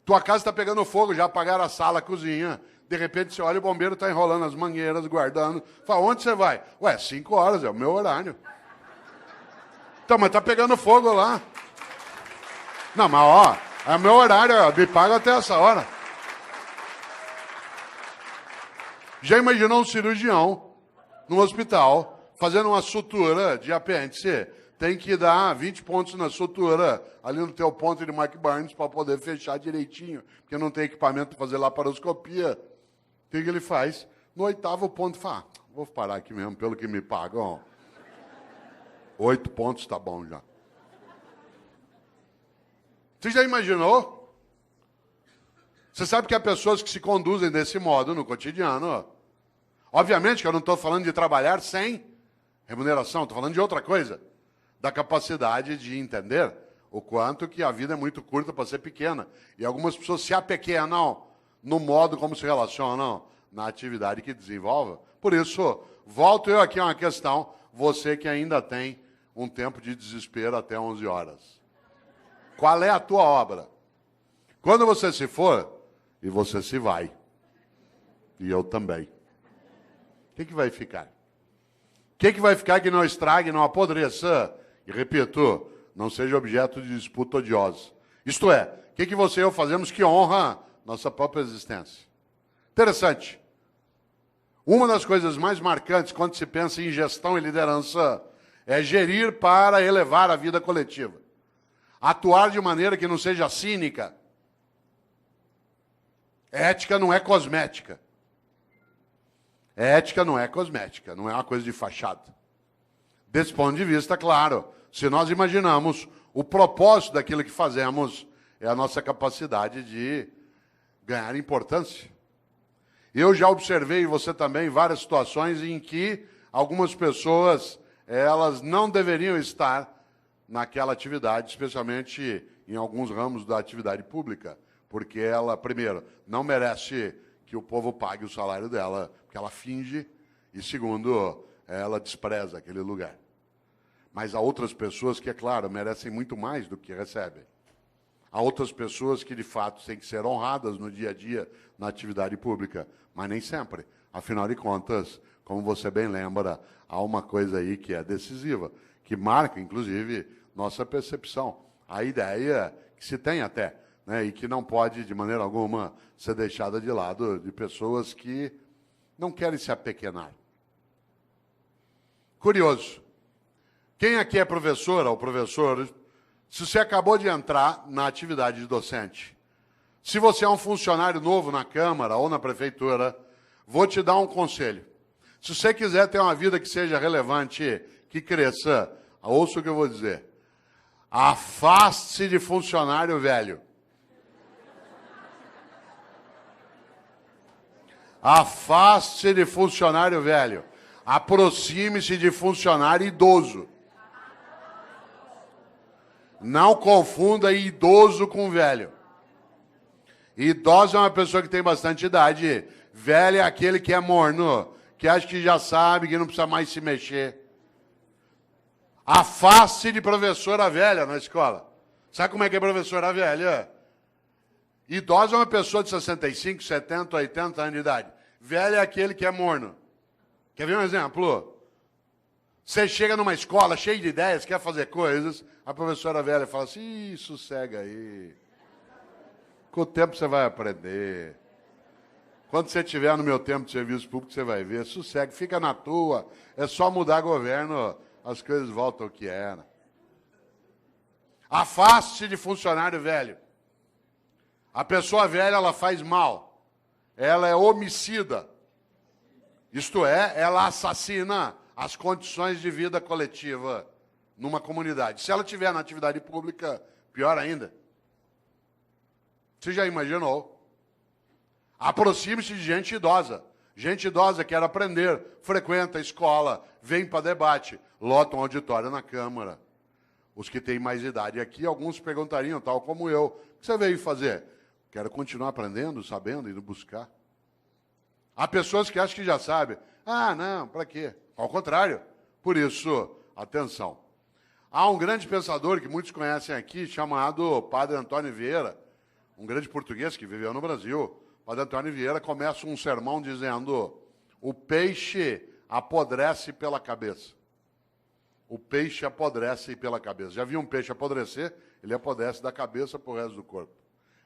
Tua casa está pegando fogo, já apagaram a sala, a cozinha. De repente você olha, o bombeiro está enrolando as mangueiras, guardando. Fala, onde você vai? Ué, 5 horas, é o meu horário. Então, mas está pegando fogo lá. Não, mas ó, é o meu horário, me paga até essa hora. Já imaginou um cirurgião no hospital fazendo uma sutura de apêndice? Tem que dar 20 pontos na sutura, ali no teu ponto de Mark Barnes, para poder fechar direitinho, porque não tem equipamento para fazer laparoscopia. O que ele faz? No 8º ponto, fala, vou parar aqui mesmo, pelo que me pagam. 8 pontos tá bom já. Você já imaginou? Você sabe que há pessoas que se conduzem desse modo no cotidiano. Obviamente que eu não estou falando de trabalhar sem remuneração, estou falando de outra coisa. Da capacidade de entender o quanto que a vida é muito curta para ser pequena. E algumas pessoas se apequenam no modo como se relacionam na atividade que desenvolvem. Por isso, volto eu aqui a uma questão, você que ainda tem um tempo de desespero até 11 horas. Qual é a tua obra? Quando você se for, e você se vai, e eu também, o que vai ficar? O que vai ficar que não estrague, não apodreça? E repito, não seja objeto de disputa odiosa. Isto é, o que você e eu fazemos que honra nossa própria existência? Interessante. Uma das coisas mais marcantes quando se pensa em gestão e liderança é gerir para elevar a vida coletiva. Atuar de maneira que não seja cínica. Ética não é cosmética. Ética não é cosmética, não é uma coisa de fachada. Desse ponto de vista, claro, se nós imaginamos o propósito daquilo que fazemos, é a nossa capacidade de ganhar importância. Eu já observei, você também, várias situações em que algumas pessoas, elas não deveriam estar naquela atividade, especialmente em alguns ramos da atividade pública. porque ela, primeiro, não merece que o povo pague o salário dela, porque ela finge, e segundo, ela despreza aquele lugar. Mas há outras pessoas que, é claro, merecem muito mais do que recebem. Há outras pessoas que, de fato, têm que ser honradas no dia a dia, na atividade pública, mas nem sempre. Afinal de contas, como você bem lembra, há uma coisa aí que é decisiva, que marca, inclusive, nossa percepção. A ideia que se tem até, né, e que não pode, de maneira alguma, ser deixada de lado de pessoas que não querem se apequenar. Curioso. Quem aqui é professora ou professor, se você acabou de entrar na atividade de docente, se você é um funcionário novo na Câmara ou na Prefeitura, vou te dar um conselho. Se você quiser ter uma vida que seja relevante, que cresça, ouça o que eu vou dizer. Afaste-se de funcionário velho. Afaste-se de funcionário velho. Aproxime-se de funcionário idoso. Não confunda idoso com velho. Idoso é uma pessoa que tem bastante idade. Velho é aquele que é morno, que acha que já sabe, que não precisa mais se mexer. Afaste de professora velha na escola. Sabe como é que é professora velha? Idosa é uma pessoa de 65, 70, 80 anos de idade. Velho é aquele que é morno. Quer ver um exemplo? Você chega numa escola cheia de ideias, quer fazer coisas, a professora velha fala assim, ih, sossega aí. Com o tempo você vai aprender. Quando você estiver no meu tempo de serviço público, você vai ver. Sossega, fica na tua. É só mudar governo, as coisas voltam ao que era. Afaste de funcionário velho. A pessoa velha, ela faz mal. Ela é homicida. Isto é, ela assassina as condições de vida coletiva numa comunidade. Se ela estiver na atividade pública, pior ainda. Você já imaginou? Aproxime-se de gente idosa. Gente idosa quer aprender, frequenta a escola, vem para debate, lota um auditório na Câmara. Os que têm mais idade aqui, alguns perguntariam, tal como eu, o que você veio fazer? Quero continuar aprendendo, sabendo, indo buscar. Há pessoas que acham que já sabem. Ah, não, para quê? Ao contrário. Por isso, atenção. Há um grande pensador que muitos conhecem aqui, chamado Padre Antônio Vieira, um grande português que viveu no Brasil. Padre Antônio Vieira começa um sermão dizendo: o peixe apodrece pela cabeça. O peixe apodrece pela cabeça. Já viu um peixe apodrecer? Ele apodrece da cabeça para o resto do corpo.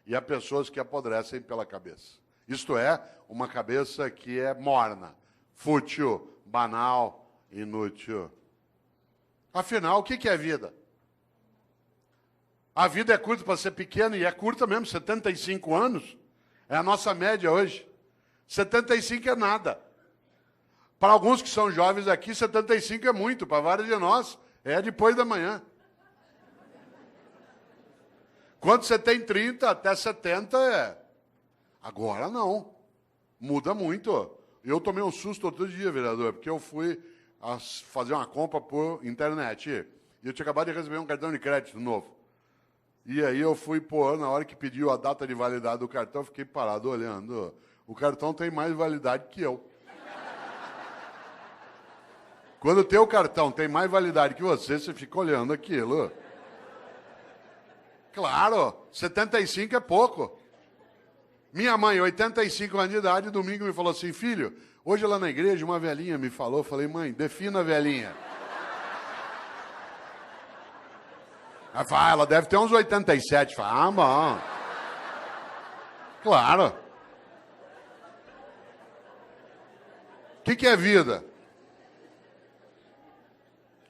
E há pessoas que apodrecem pela cabeça. Isto é, uma cabeça que é morna, fútil, banal, inútil. Afinal, o que é vida? A vida é curta para ser pequena, e é curta mesmo, 75 anos. É a nossa média hoje. 75 é nada. Para alguns que são jovens aqui, 75 é muito. Para vários de nós, é depois da manhã. Quando você tem 30 até 70, é. Agora não. Muda muito. Eu tomei um susto outro dia, vereador, porque eu fui fazer uma compra por internet. E eu tinha acabado de receber um cartão de crédito novo. E aí eu fui pôr, na hora que pediu a data de validade do cartão, eu fiquei parado olhando. O cartão tem mais validade que eu. Quando o teu cartão tem mais validade que você fica olhando aquilo. Claro, 75 é pouco. Minha mãe, 85 anos de idade, domingo me falou assim, filho, hoje lá na igreja uma velhinha me falou, eu falei, mãe, defina a velhinha. Ela fala, ela deve ter uns 87. Fala, bom. Claro. O que é vida?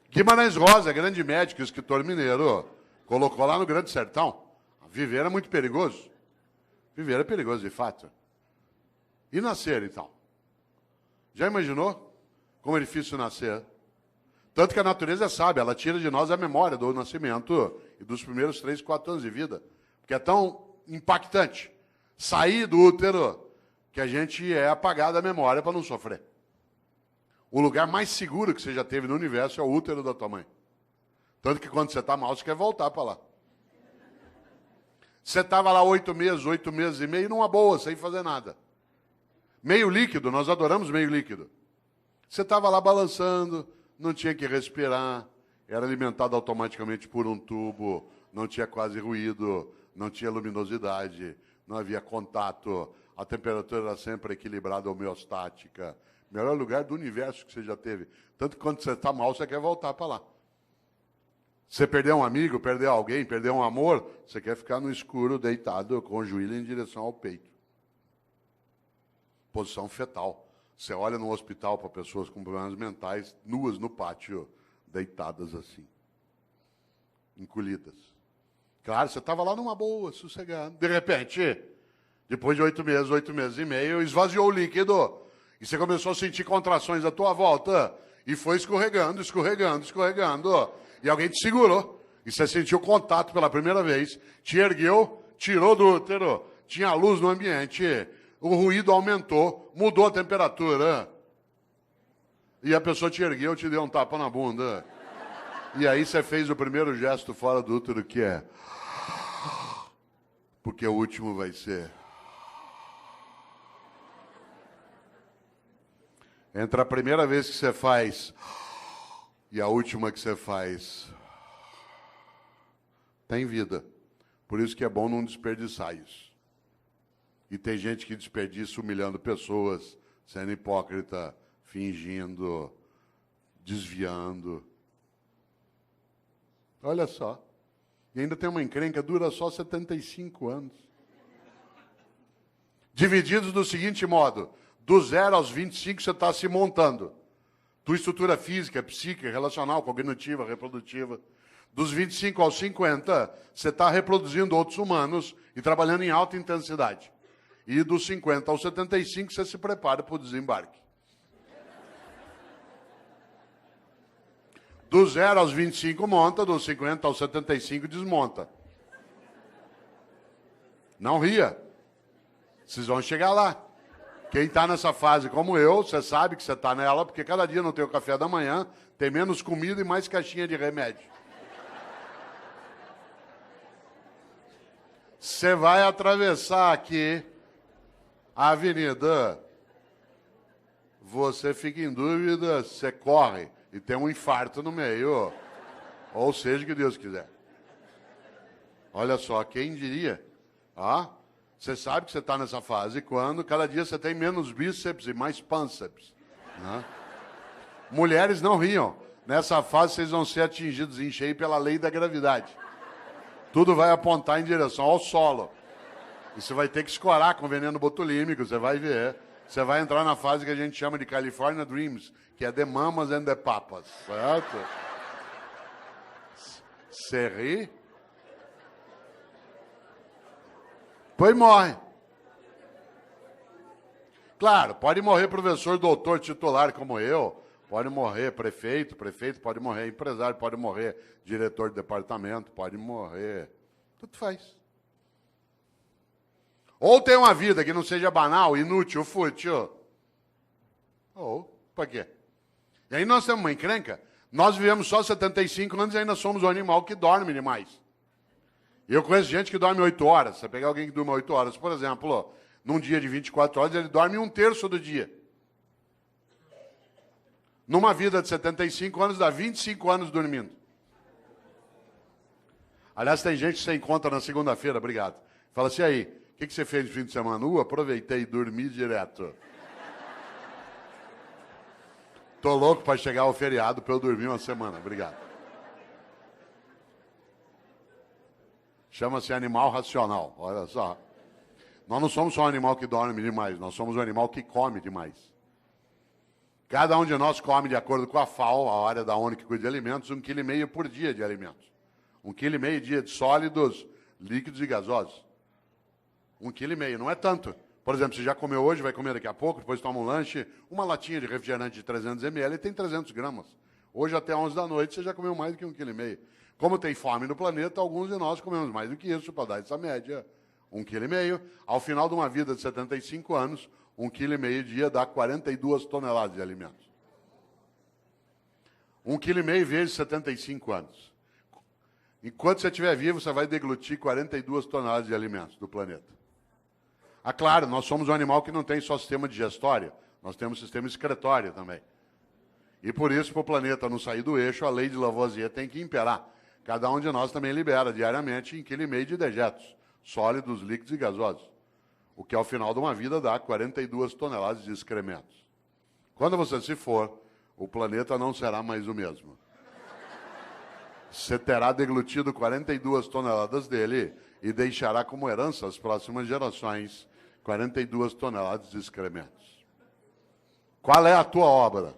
Guimarães Rosa, grande médico, escritor mineiro, colocou lá no Grande Sertão. Viver é muito perigoso. Viver é perigoso, de fato. E nascer, então? Já imaginou como é difícil nascer? Tanto que a natureza é sábia, ela tira de nós a memória do nascimento e dos primeiros 3, 4 anos de vida. Porque é tão impactante sair do útero que a gente é apagado da memória para não sofrer. O lugar mais seguro que você já teve no universo é o útero da tua mãe. Tanto que quando você está mal, você quer voltar para lá. Você estava lá 8 meses e meio, numa boa, sem fazer nada. Meio líquido, nós adoramos meio líquido. Você estava lá balançando, não tinha que respirar, era alimentado automaticamente por um tubo, não tinha quase ruído, não tinha luminosidade, não havia contato, a temperatura era sempre equilibrada, homeostática. Melhor lugar do universo que você já teve. Tanto que quando você está mal, você quer voltar para lá. Você perdeu um amigo, perdeu alguém, perdeu um amor, você quer ficar no escuro, deitado, com o joelho em direção ao peito. Posição fetal. Você olha no hospital para pessoas com problemas mentais, nuas no pátio, deitadas assim, encolhidas. Claro, você estava lá numa boa, sossegado. De repente, depois de 8 meses e meio, esvaziou o líquido. E você começou a sentir contrações à tua volta. E foi escorregando. E alguém te segurou. E você sentiu contato pela primeira vez. Te ergueu, tirou do útero. Tinha luz no ambiente. O ruído aumentou. Mudou a temperatura. E a pessoa te ergueu, te deu um tapa na bunda. E aí você fez o primeiro gesto fora do útero, que é... Porque o último vai ser... Entre a primeira vez que você faz e a última que você faz, tem vida. Por isso que é bom não desperdiçar isso. E tem gente que desperdiça humilhando pessoas, sendo hipócrita, fingindo, desviando. Olha só. E ainda tem uma encrenca, dura só 75 anos. Divididos do seguinte modo... Do 0 aos 25, você está se montando. Tua estrutura física, psíquica, relacional, cognitiva, reprodutiva. Dos 25 aos 50, você está reproduzindo outros humanos e trabalhando em alta intensidade. E dos 50 aos 75, você se prepara para o desembarque. Do 0 aos 25 monta, dos 50 aos 75 desmonta. Não ria. Vocês vão chegar lá. Quem está nessa fase como eu, você sabe que você está nela, porque cada dia não tem o café da manhã, tem menos comida e mais caixinha de remédio. Você vai atravessar aqui a avenida, você fica em dúvida, você corre e tem um infarto no meio, ou seja, que Deus quiser. Olha só, quem diria? Você sabe que você está nessa fase quando cada dia você tem menos bíceps e mais pânceps. Né? Mulheres não riam. Nessa fase vocês vão ser atingidos em cheio pela lei da gravidade. Tudo vai apontar em direção ao solo. E você vai ter que escorar com veneno botulímico, você vai ver. Você vai entrar na fase que a gente chama de California Dreams, que é The Mamas and the Papas. Certo? Você ri? Pois morre. Claro, pode morrer professor, doutor, titular como eu, pode morrer prefeito pode morrer empresário, pode morrer diretor de departamento, pode morrer, tudo faz. Ou tem uma vida que não seja banal, inútil, fútil. Ou, por quê? E aí nós temos uma encrenca, nós vivemos só 75 anos e ainda somos um animal que dorme demais. Eu conheço gente que dorme 8 horas. Você pegar alguém que dorme 8 horas, por exemplo, num dia de 24 horas, ele dorme 1/3 do dia. Numa vida de 75 anos, dá 25 anos dormindo. Aliás, tem gente que você encontra na segunda-feira, obrigado. Fala assim, aí, o que você fez no fim de semana? Aproveitei e dormi direto. Tô louco para chegar ao feriado para eu dormir uma semana, obrigado. Chama-se animal racional, olha só. Nós não somos só um animal que dorme demais, nós somos um animal que come demais. Cada um de nós come, de acordo com a FAO, a área da ONU que cuida de alimentos, 1,5 kg por dia de alimentos. 1,5 kg dia de sólidos, líquidos e gasosos. 1,5 kg, não é tanto. Por exemplo, você já comeu hoje, vai comer daqui a pouco, depois toma um lanche, uma latinha de refrigerante de 300 ml tem 300 gramas. Hoje até 11 da noite você já comeu mais do que 1,5 kg. Como tem fome no planeta, alguns de nós comemos mais do que isso para dar essa média. 1,5 kg. Ao final de uma vida de 75 anos, 1,5 kg dia dá 42 toneladas de alimentos. 1,5 kg vezes 75 anos. Enquanto você estiver vivo, você vai deglutir 42 toneladas de alimentos do planeta. Ah, claro, nós somos um animal que não tem só sistema digestório, nós temos sistema excretório também. E por isso, para o planeta não sair do eixo, a lei de Lavoisier tem que imperar. Cada um de nós também libera diariamente 1,5 kg de dejetos, sólidos, líquidos e gasosos. O que ao final de uma vida dá 42 toneladas de excrementos. Quando você se for, o planeta não será mais o mesmo. Você terá deglutido 42 toneladas dele e deixará como herança às próximas gerações 42 toneladas de excrementos. Qual é a tua obra?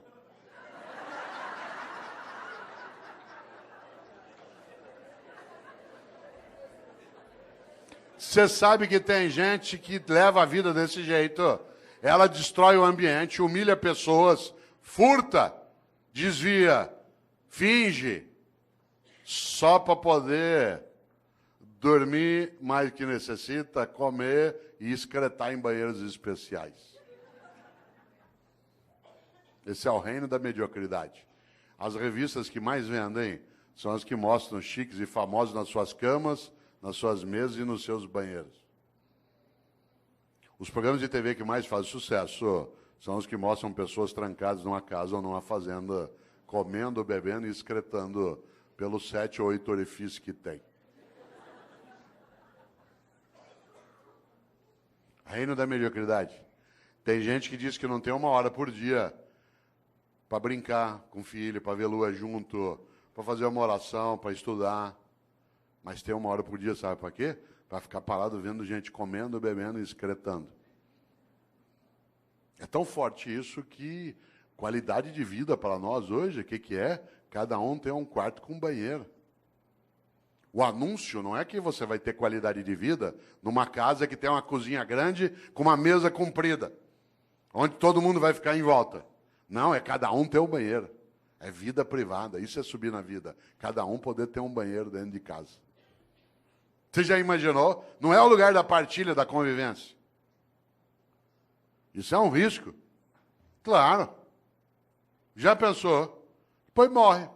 Você sabe que tem gente que leva a vida desse jeito. Ela destrói o ambiente, humilha pessoas, furta, desvia, finge, só para poder dormir mais que necessita, comer e excretar em banheiros especiais. Esse é o reino da mediocridade. As revistas que mais vendem são as que mostram chiques e famosos nas suas camas, nas suas mesas e nos seus banheiros. Os programas de TV que mais fazem sucesso são os que mostram pessoas trancadas numa casa ou numa fazenda, comendo, bebendo e excretando pelos 7 ou 8 orifícios que tem. Reino da mediocridade. Tem gente que diz que não tem 1 hora por dia para brincar com o filho, para ver lua junto, para fazer uma oração, para estudar. Mas tem 1 hora por dia, sabe para quê? Para ficar parado vendo gente comendo, bebendo e excretando. É tão forte isso que qualidade de vida para nós hoje, o que é? Cada um tem um quarto com banheiro. O anúncio não é que você vai ter qualidade de vida numa casa que tem uma cozinha grande com uma mesa comprida, onde todo mundo vai ficar em volta. Não, é cada um ter um banheiro. É vida privada, isso é subir na vida. Cada um poder ter um banheiro dentro de casa. Você já imaginou? Não é o lugar da partilha, da convivência. Isso é um risco. Claro. Já pensou? Depois morre.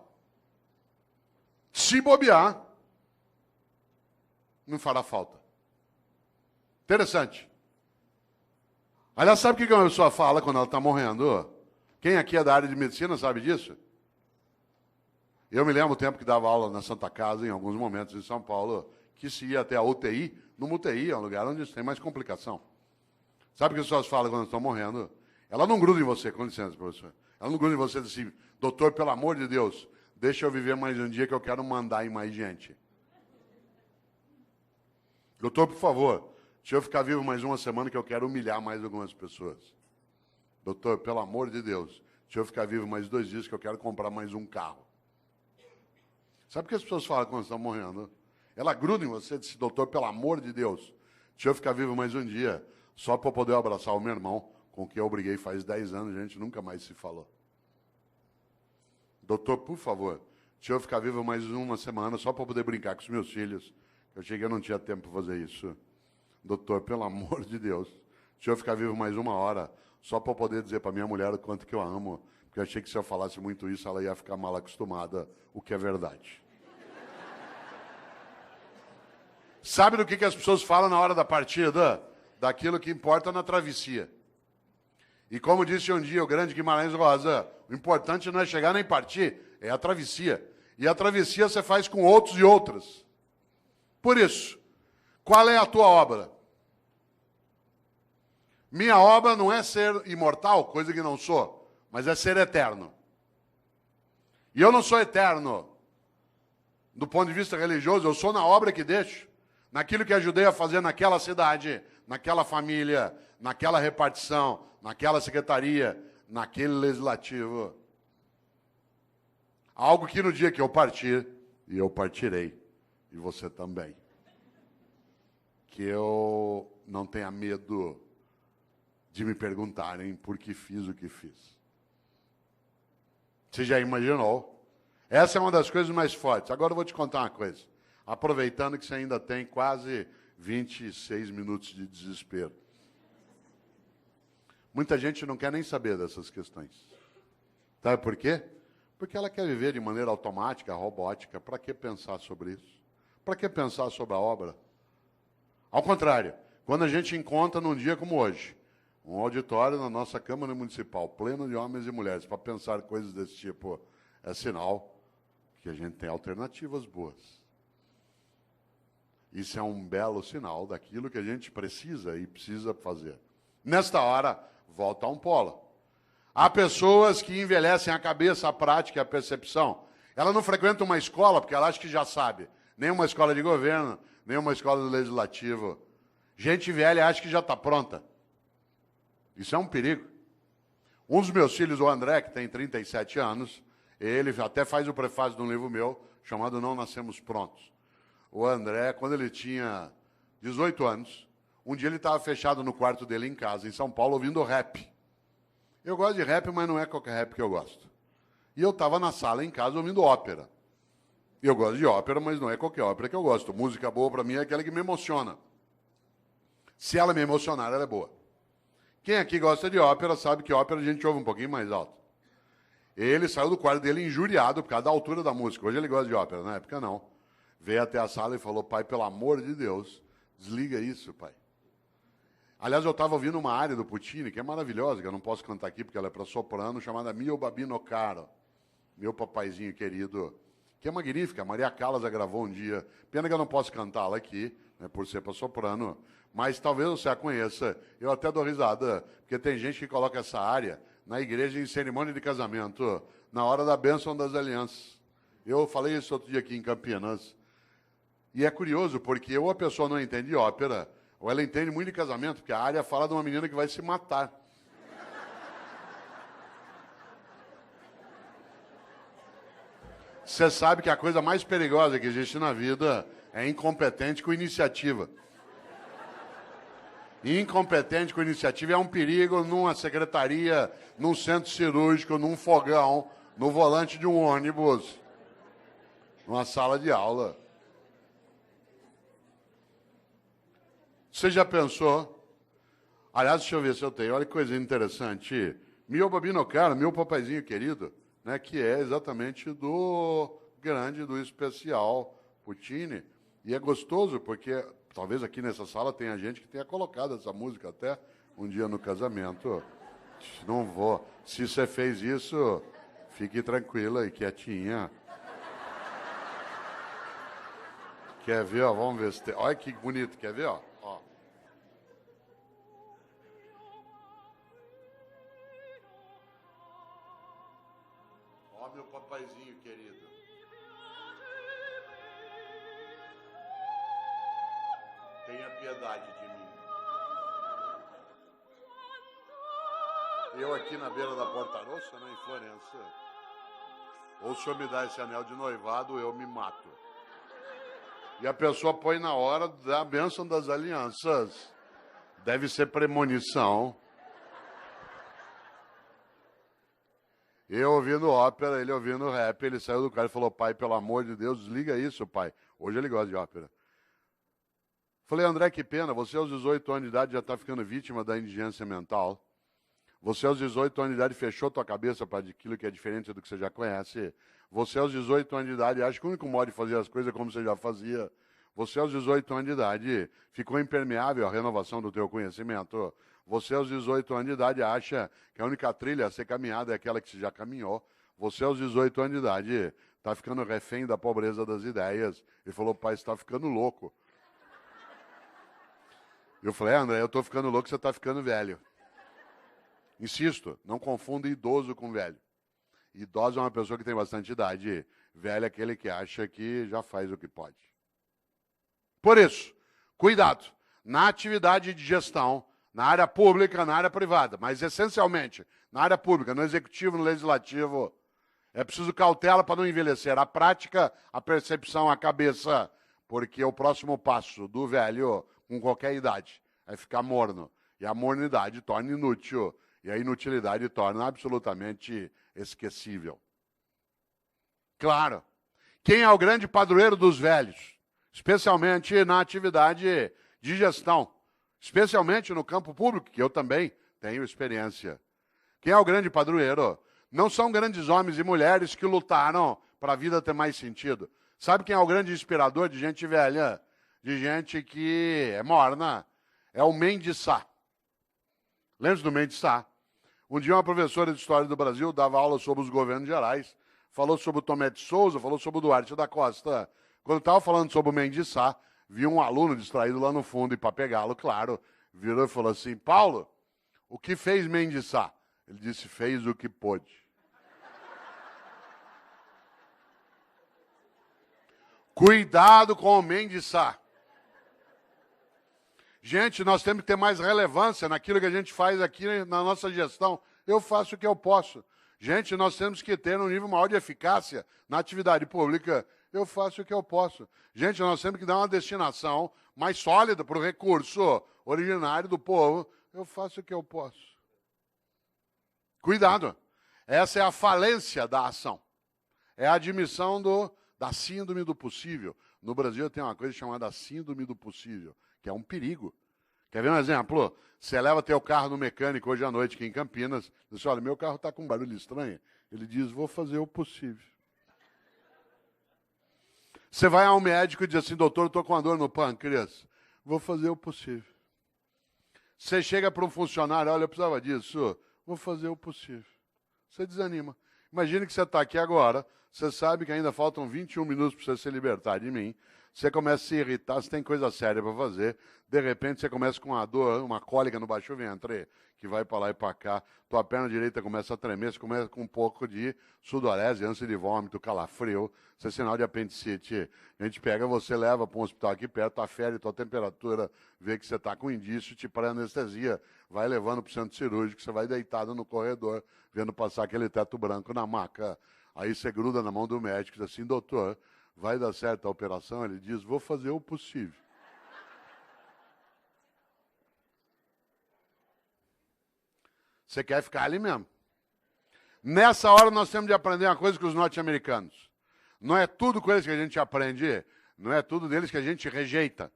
Se bobear, não fará falta. Interessante. Aliás, sabe o que uma pessoa fala quando ela está morrendo? Quem aqui é da área de medicina sabe disso? Eu me lembro o tempo que dava aula na Santa Casa, em alguns momentos em São Paulo, que se ia até a UTI. Numa UTI é um lugar onde tem mais complicação. Sabe o que as pessoas falam quando estão morrendo? Ela não gruda em você, com licença, professor. Ela não gruda em você e diz assim, doutor, pelo amor de Deus, deixa eu viver mais um dia que eu quero mandar em mais gente. Doutor, por favor, deixa eu ficar vivo mais 1 semana que eu quero humilhar mais algumas pessoas. Doutor, pelo amor de Deus, deixa eu ficar vivo mais 2 dias que eu quero comprar mais um carro. Sabe o que as pessoas falam quando estão morrendo? Ela gruda em você e diz, doutor, pelo amor de Deus, deixa eu ficar vivo mais um dia, só para eu poder abraçar o meu irmão, com quem eu briguei faz 10 anos, a gente nunca mais se falou. Doutor, por favor, deixa eu ficar vivo mais 1 semana, só para poder brincar com os meus filhos. Eu cheguei, eu não tinha tempo para fazer isso. Doutor, pelo amor de Deus, deixa eu ficar vivo mais 1 hora, só para eu poder dizer para minha mulher o quanto que eu amo, porque eu achei que se eu falasse muito isso, ela ia ficar mal acostumada, o que é verdade. Sabe do que as pessoas falam na hora da partida? Daquilo que importa na travessia. E como disse um dia o grande Guimarães Rosa, o importante não é chegar nem partir, é a travessia. E a travessia você faz com outros e outras. Por isso, qual é a tua obra? Minha obra não é ser imortal, coisa que não sou, mas é ser eterno. E eu não sou eterno do ponto de vista religioso, eu sou na obra que deixo, naquilo que ajudei a fazer naquela cidade, naquela família, naquela repartição, naquela secretaria, naquele legislativo. Algo que no dia que eu partir, e eu partirei, e você também, que eu não tenha medo de me perguntarem por que fiz o que fiz. Você já imaginou? Essa é uma das coisas mais fortes. Agora eu vou te contar uma coisa, aproveitando que você ainda tem quase 26 minutos de desespero. Muita gente não quer nem saber dessas questões. Sabe por quê? Porque ela quer viver de maneira automática, robótica. Para que pensar sobre isso? Para que pensar sobre a obra? Ao contrário, quando a gente encontra num dia como hoje, um auditório na nossa Câmara Municipal, pleno de homens e mulheres, para pensar coisas desse tipo, é sinal que a gente tem alternativas boas. Isso é um belo sinal daquilo que a gente precisa e precisa fazer. Nesta hora, volta a um polo. Há pessoas que envelhecem a cabeça, a prática e a percepção. Ela não frequenta uma escola porque ela acha que já sabe. Nem uma escola de governo, nem uma escola do legislativo. Gente velha acha que já está pronta. Isso é um perigo. Um dos meus filhos, o André, que tem 37 anos, ele até faz o prefácio de um livro meu, chamado Não Nascemos Prontos. O André, quando ele tinha 18 anos, um dia ele estava fechado no quarto dele em casa, em São Paulo, ouvindo rap. Eu gosto de rap, mas não é qualquer rap que eu gosto. E eu estava na sala em casa ouvindo ópera. Eu gosto de ópera, mas não é qualquer ópera que eu gosto. Música boa para mim é aquela que me emociona. Se ela me emocionar, ela é boa. Quem aqui gosta de ópera sabe que ópera a gente ouve um pouquinho mais alto. Ele saiu do quarto dele injuriado por causa da altura da música. Hoje ele gosta de ópera, na época não. Veio até a sala e falou: pai, pelo amor de Deus, desliga isso, pai. Aliás, eu estava ouvindo uma área do Puccini, que é maravilhosa, que eu não posso cantar aqui porque ela é para soprano, chamada Mio Babino Caro, meu papaizinho querido, que é magnífica. A Maria Callas a gravou um dia. Pena que eu não posso cantá-la aqui, né, por ser para soprano, mas talvez você a conheça. Eu até dou risada, porque tem gente que coloca essa área na igreja em cerimônia de casamento, na hora da bênção das alianças. Eu falei isso outro dia aqui em Campinas. E é curioso, porque ou a pessoa não entende ópera, ou ela entende muito de casamento, porque a área fala de uma menina que vai se matar. Você sabe que a coisa mais perigosa que existe na vida é incompetente com iniciativa. Incompetente com iniciativa é um perigo numa secretaria, num centro cirúrgico, num fogão, no volante de um ônibus, numa sala de aula. Você já pensou? Aliás, deixa eu ver se eu tenho. Olha que coisa interessante. Mio Babino Caro, meu papaizinho querido, né, que é exatamente do grande, do especial Puccini. E é gostoso, porque talvez aqui nessa sala tenha gente que tenha colocado essa música até um dia no casamento. Não vou. Se você fez isso, fique tranquila e quietinha. Quer ver? Ó, vamos ver se tem. Olha que bonito. Quer ver? Ó. Ó, meu papaizinho querido. Tenha piedade de mim. Eu aqui na beira da Porta Rossa, né, em Florença. Ou o senhor me dá esse anel de noivado, eu me mato. E a pessoa põe na hora da bênção das alianças. Deve ser premonição. Eu ouvindo ópera, ele ouvindo rap, ele saiu do carro e falou: pai, pelo amor de Deus, desliga isso, pai. Hoje ele gosta de ópera. Falei: André, que pena, você aos 18 anos de idade já está ficando vítima da indigência mental. Você aos 18 anos de idade fechou tua cabeça para aquilo que é diferente do que você já conhece. Você aos 18 anos de idade acha que o único modo de fazer as coisas é como você já fazia. Você aos 18 anos de idade ficou impermeável à renovação do teu conhecimento. Você aos 18 anos de idade acha que a única trilha a ser caminhada é aquela que você já caminhou. Você aos 18 anos de idade está ficando refém da pobreza das ideias. Ele falou: pai, você está ficando louco. Eu falei: André, eu estou ficando louco, você está ficando velho. Insisto, não confunda idoso com velho. Idoso é uma pessoa que tem bastante idade. Velho é aquele que acha que já faz o que pode. Por isso, cuidado na atividade de gestão, na área pública, na área privada, mas essencialmente na área pública, no executivo, no legislativo. É preciso cautela para não envelhecer. A prática, a percepção, a cabeça, porque o próximo passo do velho, com qualquer idade, é ficar morno. E a mornidade torna inútil. E a inutilidade torna absolutamente esquecível. Claro, quem é o grande padroeiro dos velhos? Especialmente na atividade de gestão. Especialmente no campo público, que eu também tenho experiência. Quem é o grande padroeiro? Não são grandes homens e mulheres que lutaram para a vida ter mais sentido. Sabe quem é o grande inspirador de gente velha? De gente que é morna? É o Mendes Sá. Lembra-se do Mendes Sá? Um dia uma professora de História do Brasil dava aula sobre os governos gerais, falou sobre o Tomé de Souza, falou sobre o Duarte da Costa. Quando estava falando sobre o Mendes Sá, viu um aluno distraído lá no fundo e para pegá-lo, claro, virou e falou assim, Paulo, o que fez Mendes Sá? Ele disse, fez o que pôde. Cuidado com o Mendes Sá. Gente, nós temos que ter mais relevância naquilo que a gente faz aqui na nossa gestão. Eu faço o que eu posso. Gente, nós temos que ter um nível maior de eficácia na atividade pública. Eu faço o que eu posso. Gente, nós temos que dar uma destinação mais sólida para o recurso originário do povo. Eu faço o que eu posso. Cuidado. Essa é a falência da ação. É a admissão da síndrome do possível. No Brasil tem uma coisa chamada síndrome do possível, que é um perigo. Quer ver um exemplo? Você leva teu carro no mecânico hoje à noite aqui em Campinas, diz, olha, meu carro está com um barulho estranho. Ele diz, vou fazer o possível. Você vai ao médico e diz assim, doutor, eu estou com uma dor no pâncreas. Vou fazer o possível. Você chega para um funcionário, olha, eu precisava disso. Vou fazer o possível. Você desanima. Imagine que você está aqui agora, você sabe que ainda faltam 21 minutos para você se libertar de mim, você começa a se irritar, você tem coisa séria para fazer, de repente você começa com uma dor, uma cólica no baixo ventre, que vai para lá e para cá, tua perna direita começa a tremer, você começa com um pouco de sudorese, ânsia de vômito, calafrio, isso é sinal de apendicite. A gente pega você, leva para um hospital aqui perto, afere tua temperatura, vê que você está com indício, te para anestesia, vai levando para o centro cirúrgico, você vai deitado no corredor, vendo passar aquele teto branco na maca. Aí você gruda na mão do médico e diz assim, doutor, vai dar certo a operação? Ele diz, vou fazer o possível. Você quer ficar ali mesmo. Nessa hora nós temos de aprender uma coisa com os norte-americanos. Não é tudo com eles que a gente aprende, não é tudo deles que a gente rejeita.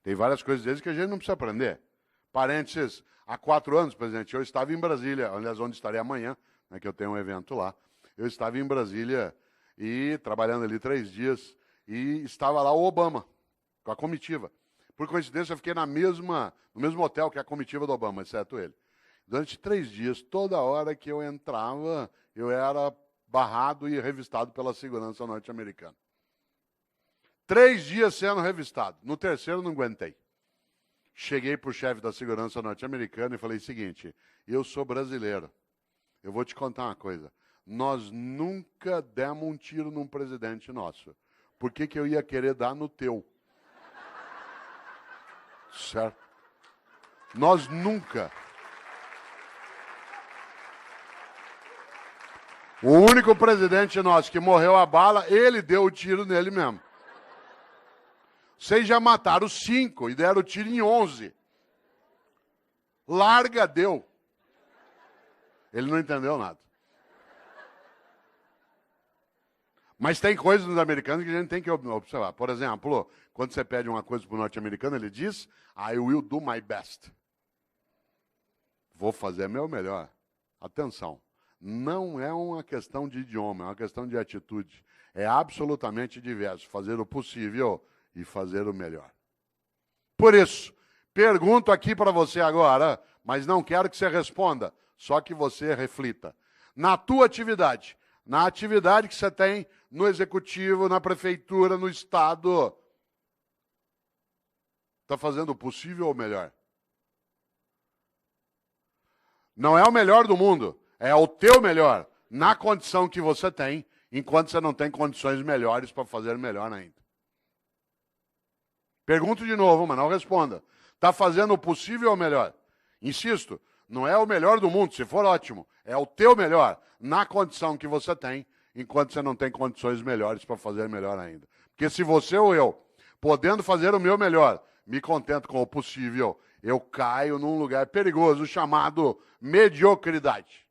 Tem várias coisas deles que a gente não precisa aprender. Parênteses, há 4 anos, presidente, eu estava em Brasília, aliás, onde estarei amanhã, né, que eu tenho um evento lá. Eu estava em Brasília e trabalhando ali 3 dias e estava lá o Obama, com a comitiva. Por coincidência, eu fiquei no mesmo hotel que a comitiva do Obama, exceto ele. Durante 3 dias, toda hora que eu entrava, eu era barrado e revistado pela segurança norte-americana. 3 dias sendo revistado. No terceiro, não aguentei. Cheguei para o chefe da segurança norte-americana e falei o seguinte, eu sou brasileiro, eu vou te contar uma coisa. Nós nunca demos um tiro num presidente nosso. Por que eu ia querer dar no teu? Certo? Nós nunca. O único presidente nosso que morreu a bala, ele deu o tiro nele mesmo. Vocês já mataram 5 e deram o tiro em 11. Larga deu. Ele não entendeu nada. Mas tem coisas dos americanos que a gente tem que observar. Por exemplo, quando você pede uma coisa para o norte-americano, ele diz, I will do my best. Vou fazer meu melhor. Atenção, não é uma questão de idioma, é uma questão de atitude. É absolutamente diverso, fazer o possível e fazer o melhor. Por isso, pergunto aqui para você agora, mas não quero que você responda, só que você reflita. Na tua atividade, na atividade que você tem no executivo, na prefeitura, no estado, está fazendo o possível ou o melhor? Não é o melhor do mundo, é o teu melhor, na condição que você tem, enquanto você não tem condições melhores para fazer melhor ainda. Pergunto de novo, mas não responda. Está fazendo o possível ou o melhor? Insisto, não é o melhor do mundo, se for ótimo, é o teu melhor, na condição que você tem, enquanto você não tem condições melhores para fazer melhor ainda. Porque se você ou eu, podendo fazer o meu melhor, me contento com o possível, eu caio num lugar perigoso chamado mediocridade.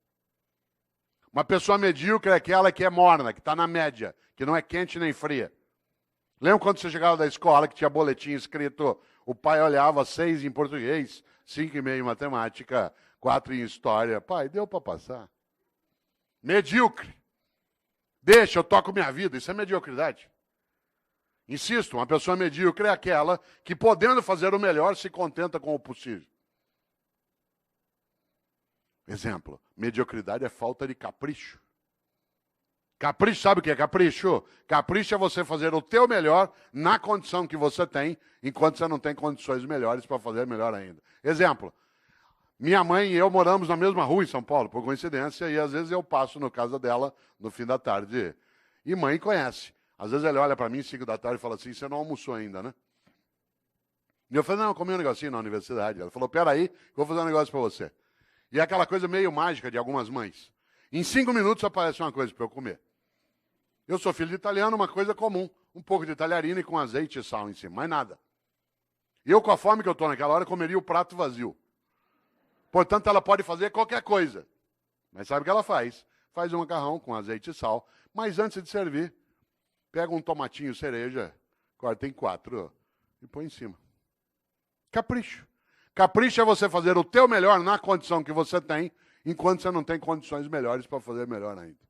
Uma pessoa medíocre é aquela que é morna, que está na média, que não é quente nem fria. Lembra quando você chegava da escola que tinha boletim escrito, o pai olhava 6 em português, 5,5 em matemática, 4 em história. Pai, deu para passar. Medíocre. Deixa, eu toco minha vida. Isso é mediocridade. Insisto, uma pessoa medíocre é aquela que, podendo fazer o melhor, se contenta com o possível. Exemplo, mediocridade é falta de capricho. Capricho, sabe o que é capricho? Capricho é você fazer o teu melhor na condição que você tem, enquanto você não tem condições melhores para fazer melhor ainda. Exemplo, minha mãe e eu moramos na mesma rua em São Paulo, por coincidência, e às vezes eu passo na casa dela no fim da tarde. E mãe conhece. Às vezes ele olha para mim, 5 da tarde, e fala assim, você não almoçou ainda, né? E eu falei, não, eu comi um negocinho na universidade. Ela falou, peraí, que eu vou fazer um negócio para você. E é aquela coisa meio mágica de algumas mães. Em 5 minutos aparece uma coisa para eu comer. Eu sou filho de italiano, uma coisa comum. Um pouco de talharina com azeite e sal em cima, mais nada. E eu, com a fome que eu estou naquela hora, comeria o prato vazio. Portanto, ela pode fazer qualquer coisa. Mas sabe o que ela faz? Faz um macarrão com azeite e sal. Mas antes de servir, pega um tomatinho cereja, corta em 4 e põe em cima. Capricho. Capricho é você fazer o teu melhor na condição que você tem, enquanto você não tem condições melhores para fazer melhor ainda.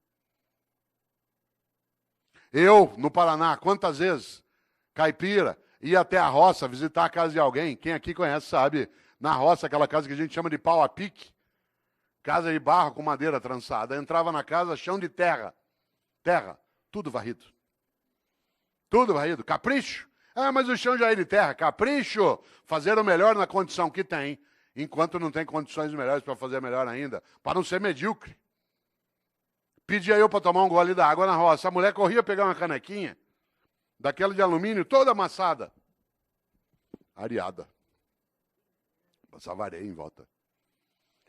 Eu, no Paraná, quantas vezes, caipira, ia até a roça visitar a casa de alguém, quem aqui conhece sabe, na roça, aquela casa que a gente chama de pau a pique, casa de barro com madeira trançada, entrava na casa, chão de terra, tudo varrido. Tudo varrido, capricho. Ah, mas o chão já é de terra, capricho, fazer o melhor na condição que tem, enquanto não tem condições melhores para fazer melhor ainda, para não ser medíocre. Pedia eu para tomar um gole d'água na roça. A mulher corria pegar uma canequinha, daquela de alumínio, toda amassada. Areada. Passava areia em volta.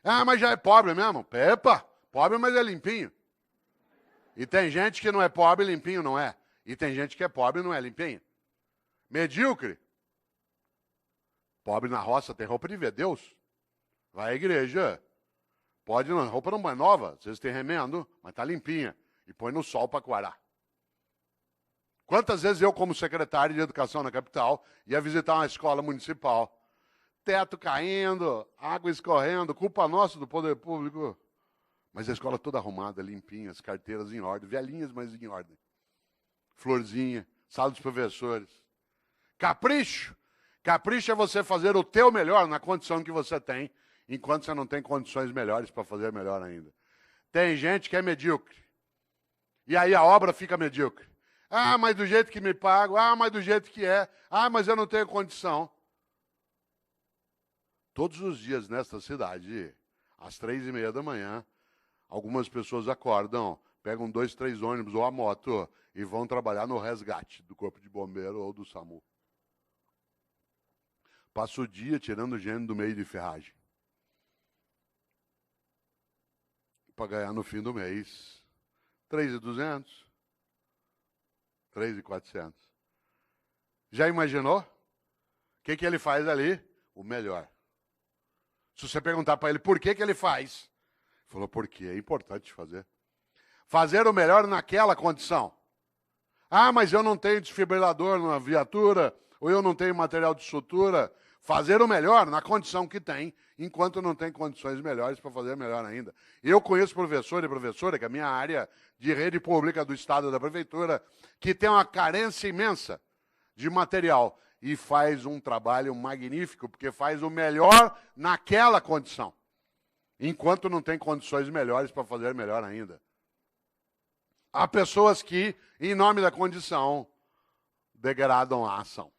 Ah, mas já é pobre mesmo. Epa, pobre, mas é limpinho. E tem gente que não é pobre, limpinho não é. E tem gente que é pobre e não é limpinho. Medíocre. Pobre na roça tem roupa de ver Deus. Vai à igreja. Pode, não, roupa não é nova, às vezes tem remendo, mas está limpinha. E põe no sol para coarar. Quantas vezes eu, como secretário de educação na capital, ia visitar uma escola municipal? Teto caindo, água escorrendo, culpa nossa do poder público. Mas a escola toda arrumada, limpinha, as carteiras em ordem, velhinhas, mas em ordem. Florzinha, sala dos professores. Capricho. Capricho é você fazer o teu melhor na condição que você tem, enquanto você não tem condições melhores para fazer melhor ainda. Tem gente que é medíocre. E aí a obra fica medíocre. Ah, mas do jeito que me pago. Ah, mas do jeito que é. Ah, mas eu não tenho condição. Todos os dias nesta cidade, às 3:30 da manhã, algumas pessoas acordam, pegam 2, 3 ônibus ou a moto e vão trabalhar no resgate do Corpo de Bombeiro ou do SAMU. Passa o dia tirando gente do meio de ferragem. Para ganhar no fim do mês 3.200, 3.400. Já imaginou? O que ele faz ali? O melhor. Se você perguntar para ele por que ele faz, ele falou, porque é importante fazer. Fazer o melhor naquela condição. Ah, mas eu não tenho desfibrilador na viatura, ou eu não tenho material de sutura. Fazer o melhor na condição que tem, enquanto não tem condições melhores para fazer melhor ainda. Eu conheço professor e professora, que é a minha área de rede pública do Estado da Prefeitura, que tem uma carência imensa de material e faz um trabalho magnífico, porque faz o melhor naquela condição, enquanto não tem condições melhores para fazer melhor ainda. Há pessoas que, em nome da condição, degradam a ação,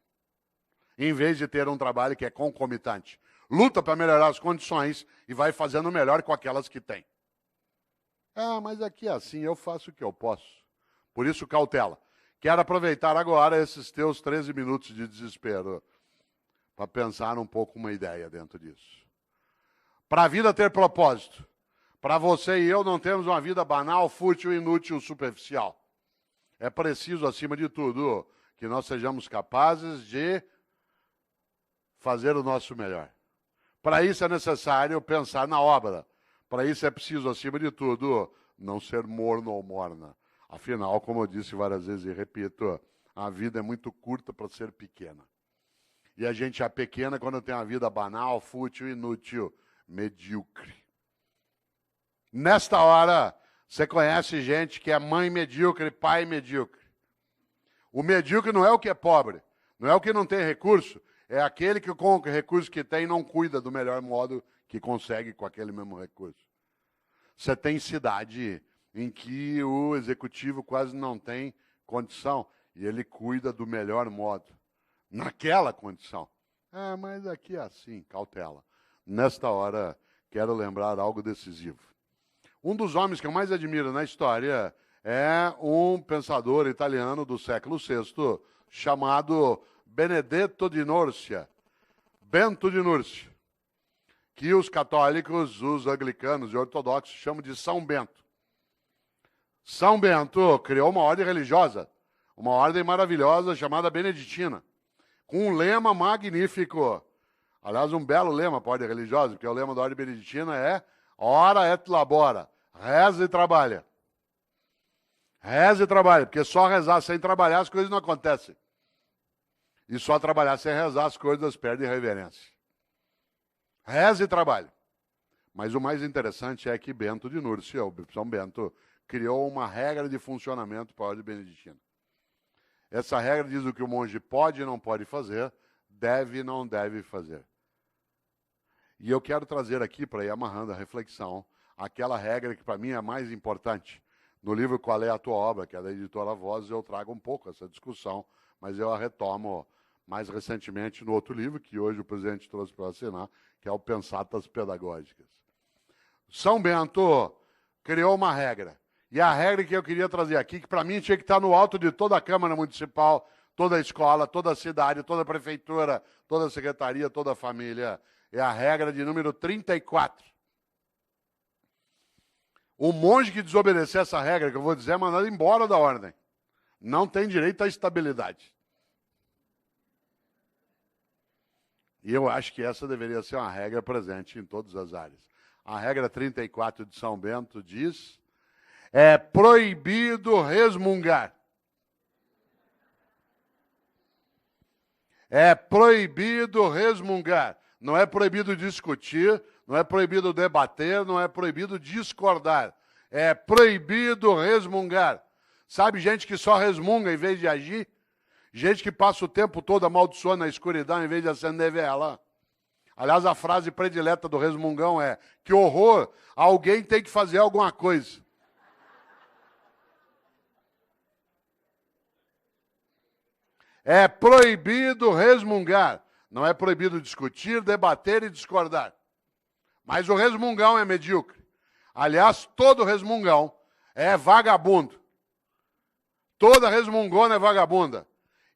em vez de ter um trabalho que é concomitante. Luta para melhorar as condições e vai fazendo melhor com aquelas que tem. Ah, mas aqui é assim, eu faço o que eu posso. Por isso, cautela. Quero aproveitar agora esses teus 13 minutos de desespero para pensar um pouco uma ideia dentro disso. Para a vida ter propósito, para você e eu não termos uma vida banal, fútil, inútil, superficial. É preciso, acima de tudo, que nós sejamos capazes de fazer o nosso melhor. Para isso é necessário pensar na obra. Para isso é preciso, acima de tudo, não ser morno ou morna. Afinal, como eu disse várias vezes e repito, a vida é muito curta para ser pequena. E a gente é pequena quando tem uma vida banal, fútil, inútil, medíocre. Nesta hora, Você conhece gente que é mãe medíocre, pai medíocre. O medíocre não é o que é pobre, não é o que não tem recurso, é aquele que com o recurso que tem não cuida do melhor modo que consegue com aquele mesmo recurso. Você tem cidade em que o executivo quase não tem condição e ele cuida do melhor modo, naquela condição. Ah, mas aqui é assim, cautela. Nesta hora, quero lembrar algo decisivo. Um dos homens que eu mais admiro na história é um pensador italiano do século VI, chamado Benedetto di Nursia, Bento de Núrcia, que os católicos, os anglicanos e ortodoxos chamam de São Bento. São Bento criou uma ordem religiosa, uma ordem maravilhosa chamada Beneditina, com um lema magnífico. Aliás, um belo lema para a ordem religiosa, porque o lema da ordem beneditina é ora et labora, reza e trabalha. Reza e trabalha, porque só rezar sem trabalhar as coisas não acontecem. E só trabalhar sem rezar as coisas perdem reverência. Reza e trabalha. Mas o mais interessante é que Bento de Núrcia, o São Bento, criou uma regra de funcionamento para a ordem beneditina. Essa regra diz o que o monge pode e não pode fazer, deve e não deve fazer. E eu quero trazer aqui, para ir amarrando a reflexão, aquela regra que para mim é a mais importante. No livro Qual é a Tua Obra, que é da editora Voz, eu trago um pouco essa discussão, mas eu a retomo mais recentemente no outro livro, que hoje o presidente trouxe para assinar, que é o Pensatas Pedagógicas. São Bento criou uma regra. E a regra que eu queria trazer aqui, que para mim tinha que estar no alto de toda a Câmara Municipal, toda a escola, toda a cidade, toda a prefeitura, toda a secretaria, toda a família, é a regra de número 34. O monge que desobedecer essa regra, que eu vou dizer, é mandado embora da ordem. Não tem direito à estabilidade. E eu acho que essa deveria ser uma regra presente em todas as áreas. A regra 34 de São Bento diz: é proibido resmungar. É proibido resmungar. Não é proibido discutir, não é proibido debater, não é proibido discordar. É proibido resmungar. Sabe gente que só resmunga em vez de agir? Gente que passa o tempo todo amaldiçoando na escuridão em vez de acender vela. Aliás, a frase predileta do resmungão é: que horror, alguém tem que fazer alguma coisa. É proibido resmungar. Não é proibido discutir, debater e discordar. Mas o resmungão é medíocre. Aliás, todo resmungão é vagabundo. Toda resmungona é vagabunda.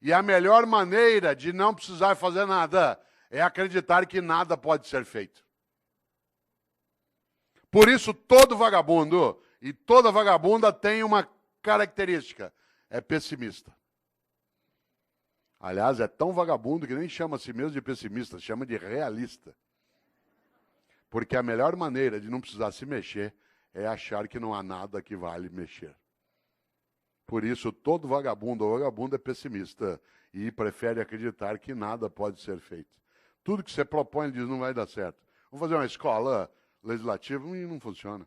E a melhor maneira de não precisar fazer nada é acreditar que nada pode ser feito. Por isso, todo vagabundo e toda vagabunda tem uma característica: é pessimista. Aliás, é tão vagabundo que nem chama a si mesmo de pessimista, chama de realista. Porque a melhor maneira de não precisar se mexer é achar que não há nada que vale mexer. Por isso, todo vagabundo ou vagabunda é pessimista e prefere acreditar que nada pode ser feito. Tudo que você propõe, ele diz, não vai dar certo. Vamos fazer uma escola legislativa e não funciona.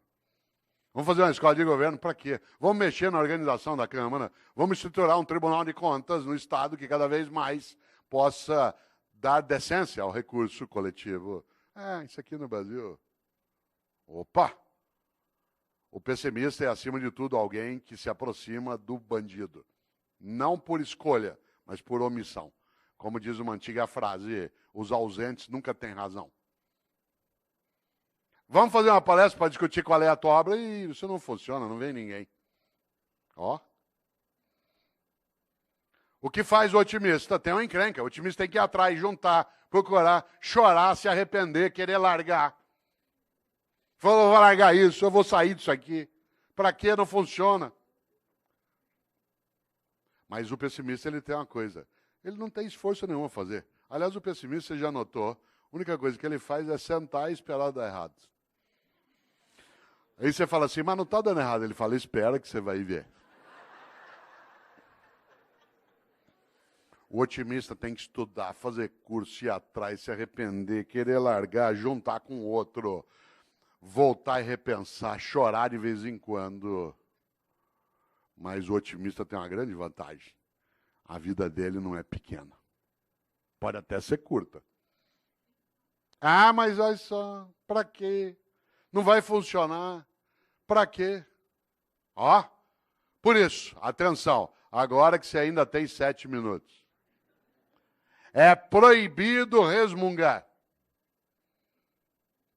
Vamos fazer uma escola de governo para quê? Vamos mexer na organização da Câmara, vamos estruturar um tribunal de contas no Estado que cada vez mais possa dar decência ao recurso coletivo. Isso aqui no Brasil. Opa! O pessimista é, acima de tudo, alguém que se aproxima do bandido. Não por escolha, mas por omissão. Como diz uma antiga frase, os ausentes nunca têm razão. Vamos fazer uma palestra para discutir qual é a tua obra e isso não funciona, não vem ninguém. Ó. O que faz o otimista? Tem uma encrenca. O otimista tem que ir atrás, juntar, procurar, chorar, se arrepender, querer largar. Falou, vou largar isso, eu vou sair disso aqui. Para quê? Não funciona. Mas o pessimista, ele tem uma coisa. Ele não tem esforço nenhum a fazer. Aliás, o pessimista, você já notou, a única coisa que ele faz é sentar e esperar dar errado. Aí você fala assim, mas não está dando errado. Ele fala, espera que você vai ver. O otimista tem que estudar, fazer curso, ir atrás, se arrepender, querer largar, juntar com outro. voltar e repensar, chorar de vez em quando. Mas o otimista tem uma grande vantagem. A vida dele não é pequena. Pode até ser curta. Ah, mas olha só, para quê? Não vai funcionar. Para quê? Ó, por isso, atenção, agora que você ainda tem 7 minutos. É proibido resmungar.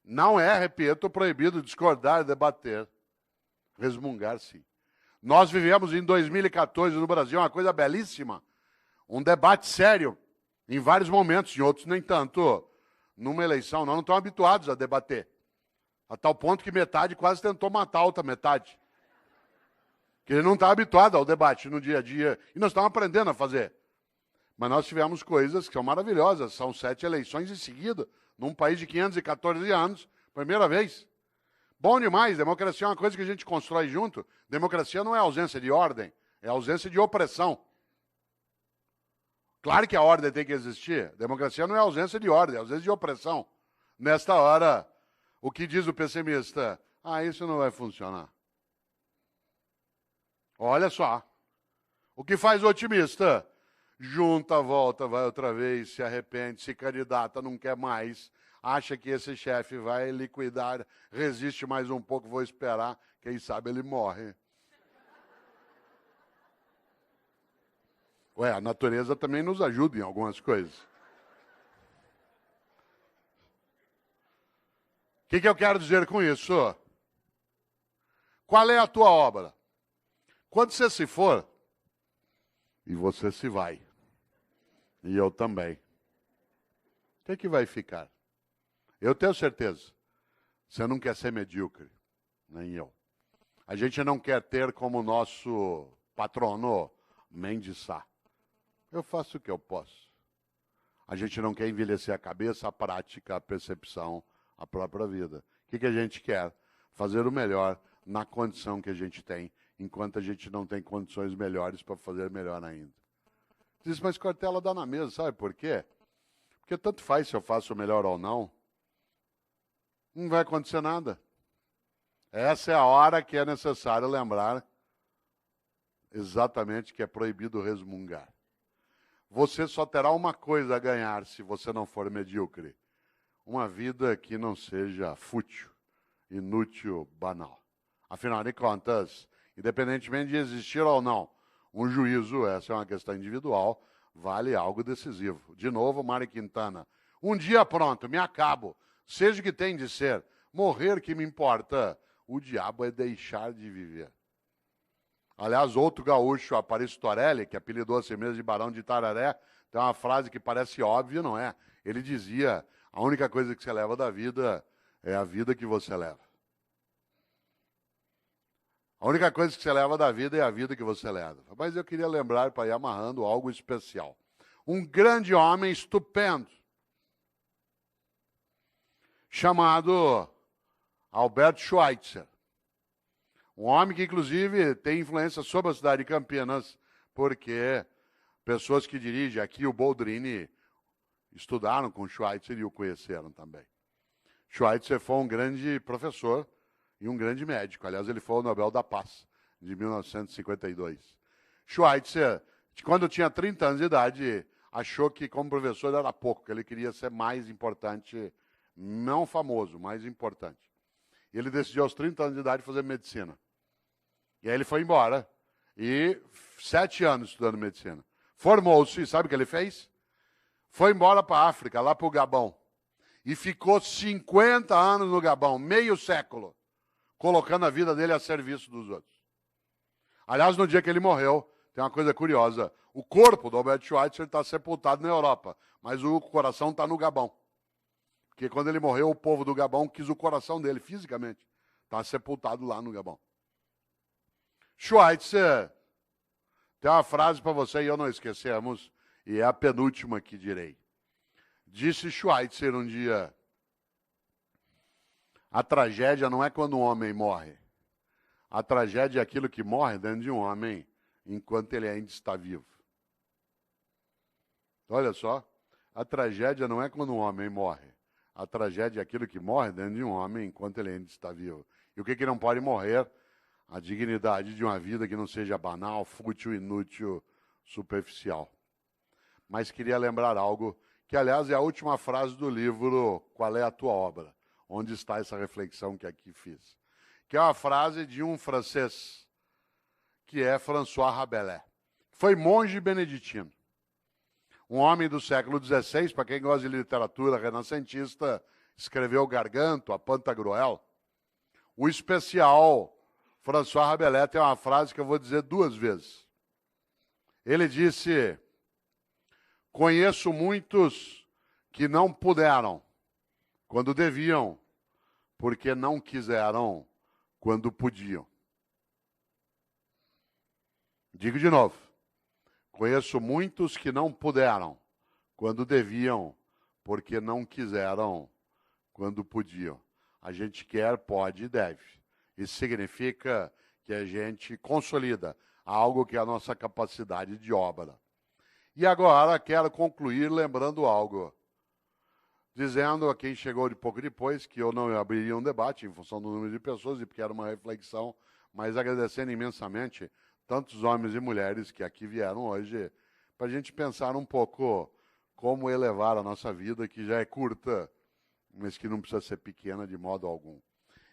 Não é, repito, proibido discordar e debater. Resmungar, sim. Nós vivemos em 2014 no Brasil uma coisa belíssima. Um debate sério, em vários momentos, em outros nem tanto. Numa eleição, nós não estamos habituados a debater. A tal ponto que metade quase tentou matar a outra metade. Que ele não está habituado ao debate no dia a dia. E nós estamos aprendendo a fazer. Mas nós tivemos coisas que são maravilhosas. São 7 eleições em seguida, num país de 514 anos, primeira vez. Bom demais, democracia é uma coisa que a gente constrói junto. Democracia não é ausência de ordem, é ausência de opressão. Claro que a ordem tem que existir. Democracia não é ausência de ordem, é ausência de opressão. Nesta hora, o que diz o pessimista? Ah, isso não vai funcionar. Olha só. O que faz o otimista? Junta, volta, vai outra vez, se arrepende, se candidata, não quer mais, acha que esse chefe vai liquidar, resiste mais um pouco, vou esperar, quem sabe ele morre. Ué, a natureza também nos ajuda em algumas coisas. O que eu quero dizer com isso? Qual é a tua obra? Quando você se for, e você se vai, e eu também, o que vai ficar? Eu tenho certeza, você não quer ser medíocre, nem eu. A gente não quer ter como nosso patrono Mendes Sá. Eu faço o que eu posso. A gente não quer envelhecer a cabeça, a prática, a percepção, a própria vida. O que a gente quer? Fazer o melhor na condição que a gente tem, enquanto a gente não tem condições melhores para fazer melhor ainda. Diz, mas Cortella dá na mesa, sabe por quê? Porque tanto faz se eu faço o melhor ou não, não vai acontecer nada. Essa é a hora que é necessário lembrar exatamente que é proibido resmungar. Você só terá uma coisa a ganhar se você não for medíocre. Uma vida que não seja fútil, inútil, banal. Afinal de contas, independentemente de existir ou não, um juízo, essa é uma questão individual, vale algo decisivo. De novo, Mário Quintana. Um dia pronto, me acabo. Seja o que tem de ser. Morrer que me importa. O diabo é deixar de viver. Aliás, outro gaúcho, Aparício Torelli, que apelidou a si mesmo de Barão de Itararé, tem uma frase que parece óbvia, não é? Ele dizia, a única coisa que você leva da vida é a vida que você leva. A única coisa que você leva da vida é a vida que você leva. Mas eu queria lembrar, para ir amarrando, algo especial. Um grande homem estupendo, chamado Albert Schweitzer. Um homem que, inclusive, tem influência sobre a cidade de Campinas, porque pessoas que dirigem aqui, o Boldrini, estudaram com Schweitzer e o conheceram também. Schweitzer foi um grande professor e um grande médico. Aliás, ele foi o Nobel da Paz, de 1952. Schweitzer, quando tinha 30 anos de idade, achou que como professor era pouco, que ele queria ser mais importante, não famoso, mais importante. E ele decidiu aos 30 anos de idade fazer medicina. E aí ele foi embora, e 7 anos estudando medicina. Formou-se, sabe o que ele fez? Foi embora para a África, lá para o Gabão. E ficou 50 anos no Gabão, meio século, colocando a vida dele a serviço dos outros. Aliás, no dia que ele morreu, tem uma coisa curiosa. O corpo do Albert Schweitzer está sepultado na Europa, mas o coração está no Gabão. Porque quando ele morreu, o povo do Gabão quis o coração dele, fisicamente. Está sepultado lá no Gabão. Schweitzer, tem uma frase para você e eu não esquecemos, e é a penúltima que direi. Disse Schweitzer um dia, a tragédia não é quando um homem morre. A tragédia é aquilo que morre dentro de um homem enquanto ele ainda está vivo. Olha só, a tragédia não é quando um homem morre. A tragédia é aquilo que morre dentro de um homem enquanto ele ainda está vivo. E o que não pode morrer? A dignidade de uma vida que não seja banal, fútil, inútil, superficial. Mas queria lembrar algo que, aliás, é a última frase do livro Qual é a Tua Obra? Onde está essa reflexão que aqui fiz? Que é uma frase de um francês, que é François Rabelais. Foi monge beneditino. Um homem do século XVI, para quem gosta de literatura renascentista, escreveu o Garganto, a Pantagruel. O especial François Rabelais tem uma frase que eu vou dizer 2 vezes. Ele disse: conheço muitos que não puderam quando deviam, porque não quiseram quando podiam. Digo de novo. Conheço muitos que não puderam quando deviam, porque não quiseram quando podiam. A gente quer, pode e deve. Isso significa que a gente consolida algo que é a nossa capacidade de obra. E agora quero concluir lembrando algo. Dizendo a quem chegou de pouco depois que eu não abriria um debate em função do número de pessoas e porque era uma reflexão, mas agradecendo imensamente tantos homens e mulheres que aqui vieram hoje, para a gente pensar um pouco como elevar a nossa vida, que já é curta, mas que não precisa ser pequena de modo algum.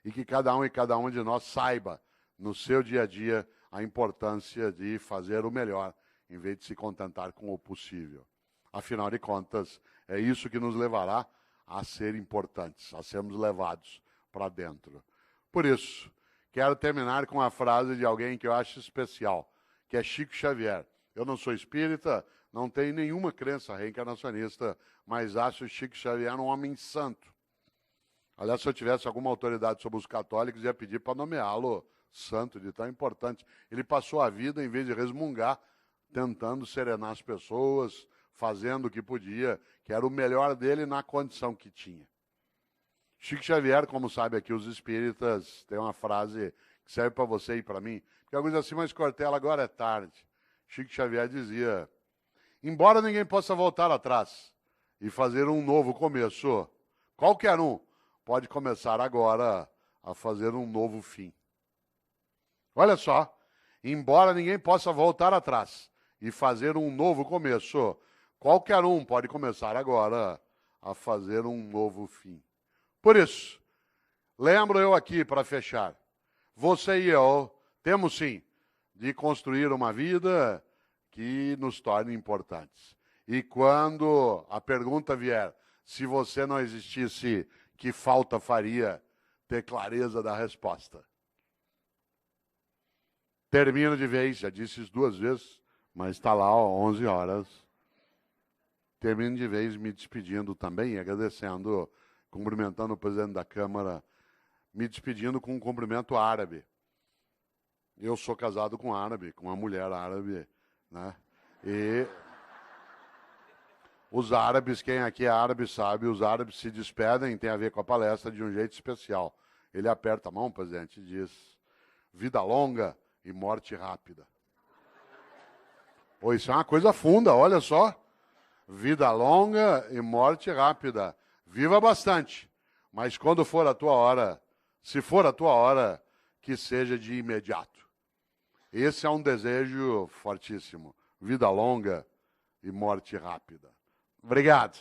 E que cada um e cada uma de nós saiba, no seu dia a dia, a importância de fazer o melhor, em vez de se contentar com o possível. Afinal de contas, é isso que nos levará a ser importantes, a sermos levados para dentro. Por isso, quero terminar com a frase de alguém que eu acho especial, que é Chico Xavier. Eu não sou espírita, não tenho nenhuma crença reencarnacionista, mas acho Chico Xavier um homem santo. Aliás, se eu tivesse alguma autoridade sobre os católicos, ia pedir para nomeá-lo santo, de tão importante. Ele passou a vida, em vez de resmungar, tentando serenar as pessoas, fazendo o que podia, que era o melhor dele na condição que tinha. Chico Xavier, como sabe aqui os espíritas, tem uma frase que serve para você e para mim, porque alguns dizem assim, mas Cortella, agora é tarde. Chico Xavier dizia, embora ninguém possa voltar atrás e fazer um novo começo, qualquer um pode começar agora a fazer um novo fim. Olha só, embora ninguém possa voltar atrás e fazer um novo começo, qualquer um pode começar agora a fazer um novo fim. Por isso, lembro eu aqui para fechar, você e eu temos sim de construir uma vida que nos torne importantes. E quando a pergunta vier, se você não existisse, que falta faria? Ter clareza da resposta. Termino de vez, já disse isso 2 vezes, mas está lá, 11 horas. Termino de vez me despedindo também, agradecendo, cumprimentando o presidente da Câmara, me despedindo com um cumprimento árabe. Eu sou casado com árabe, com uma mulher árabe, né? E os árabes, quem aqui é árabe sabe, os árabes se despedem, tem a ver com a palestra, de um jeito especial. Ele aperta a mão, presidente, e diz, vida longa e morte rápida. Pois isso é uma coisa funda, olha só. Vida longa e morte rápida. Viva bastante, mas quando for a tua hora, se for a tua hora, que seja de imediato. Esse é um desejo fortíssimo. Vida longa e morte rápida. Obrigado.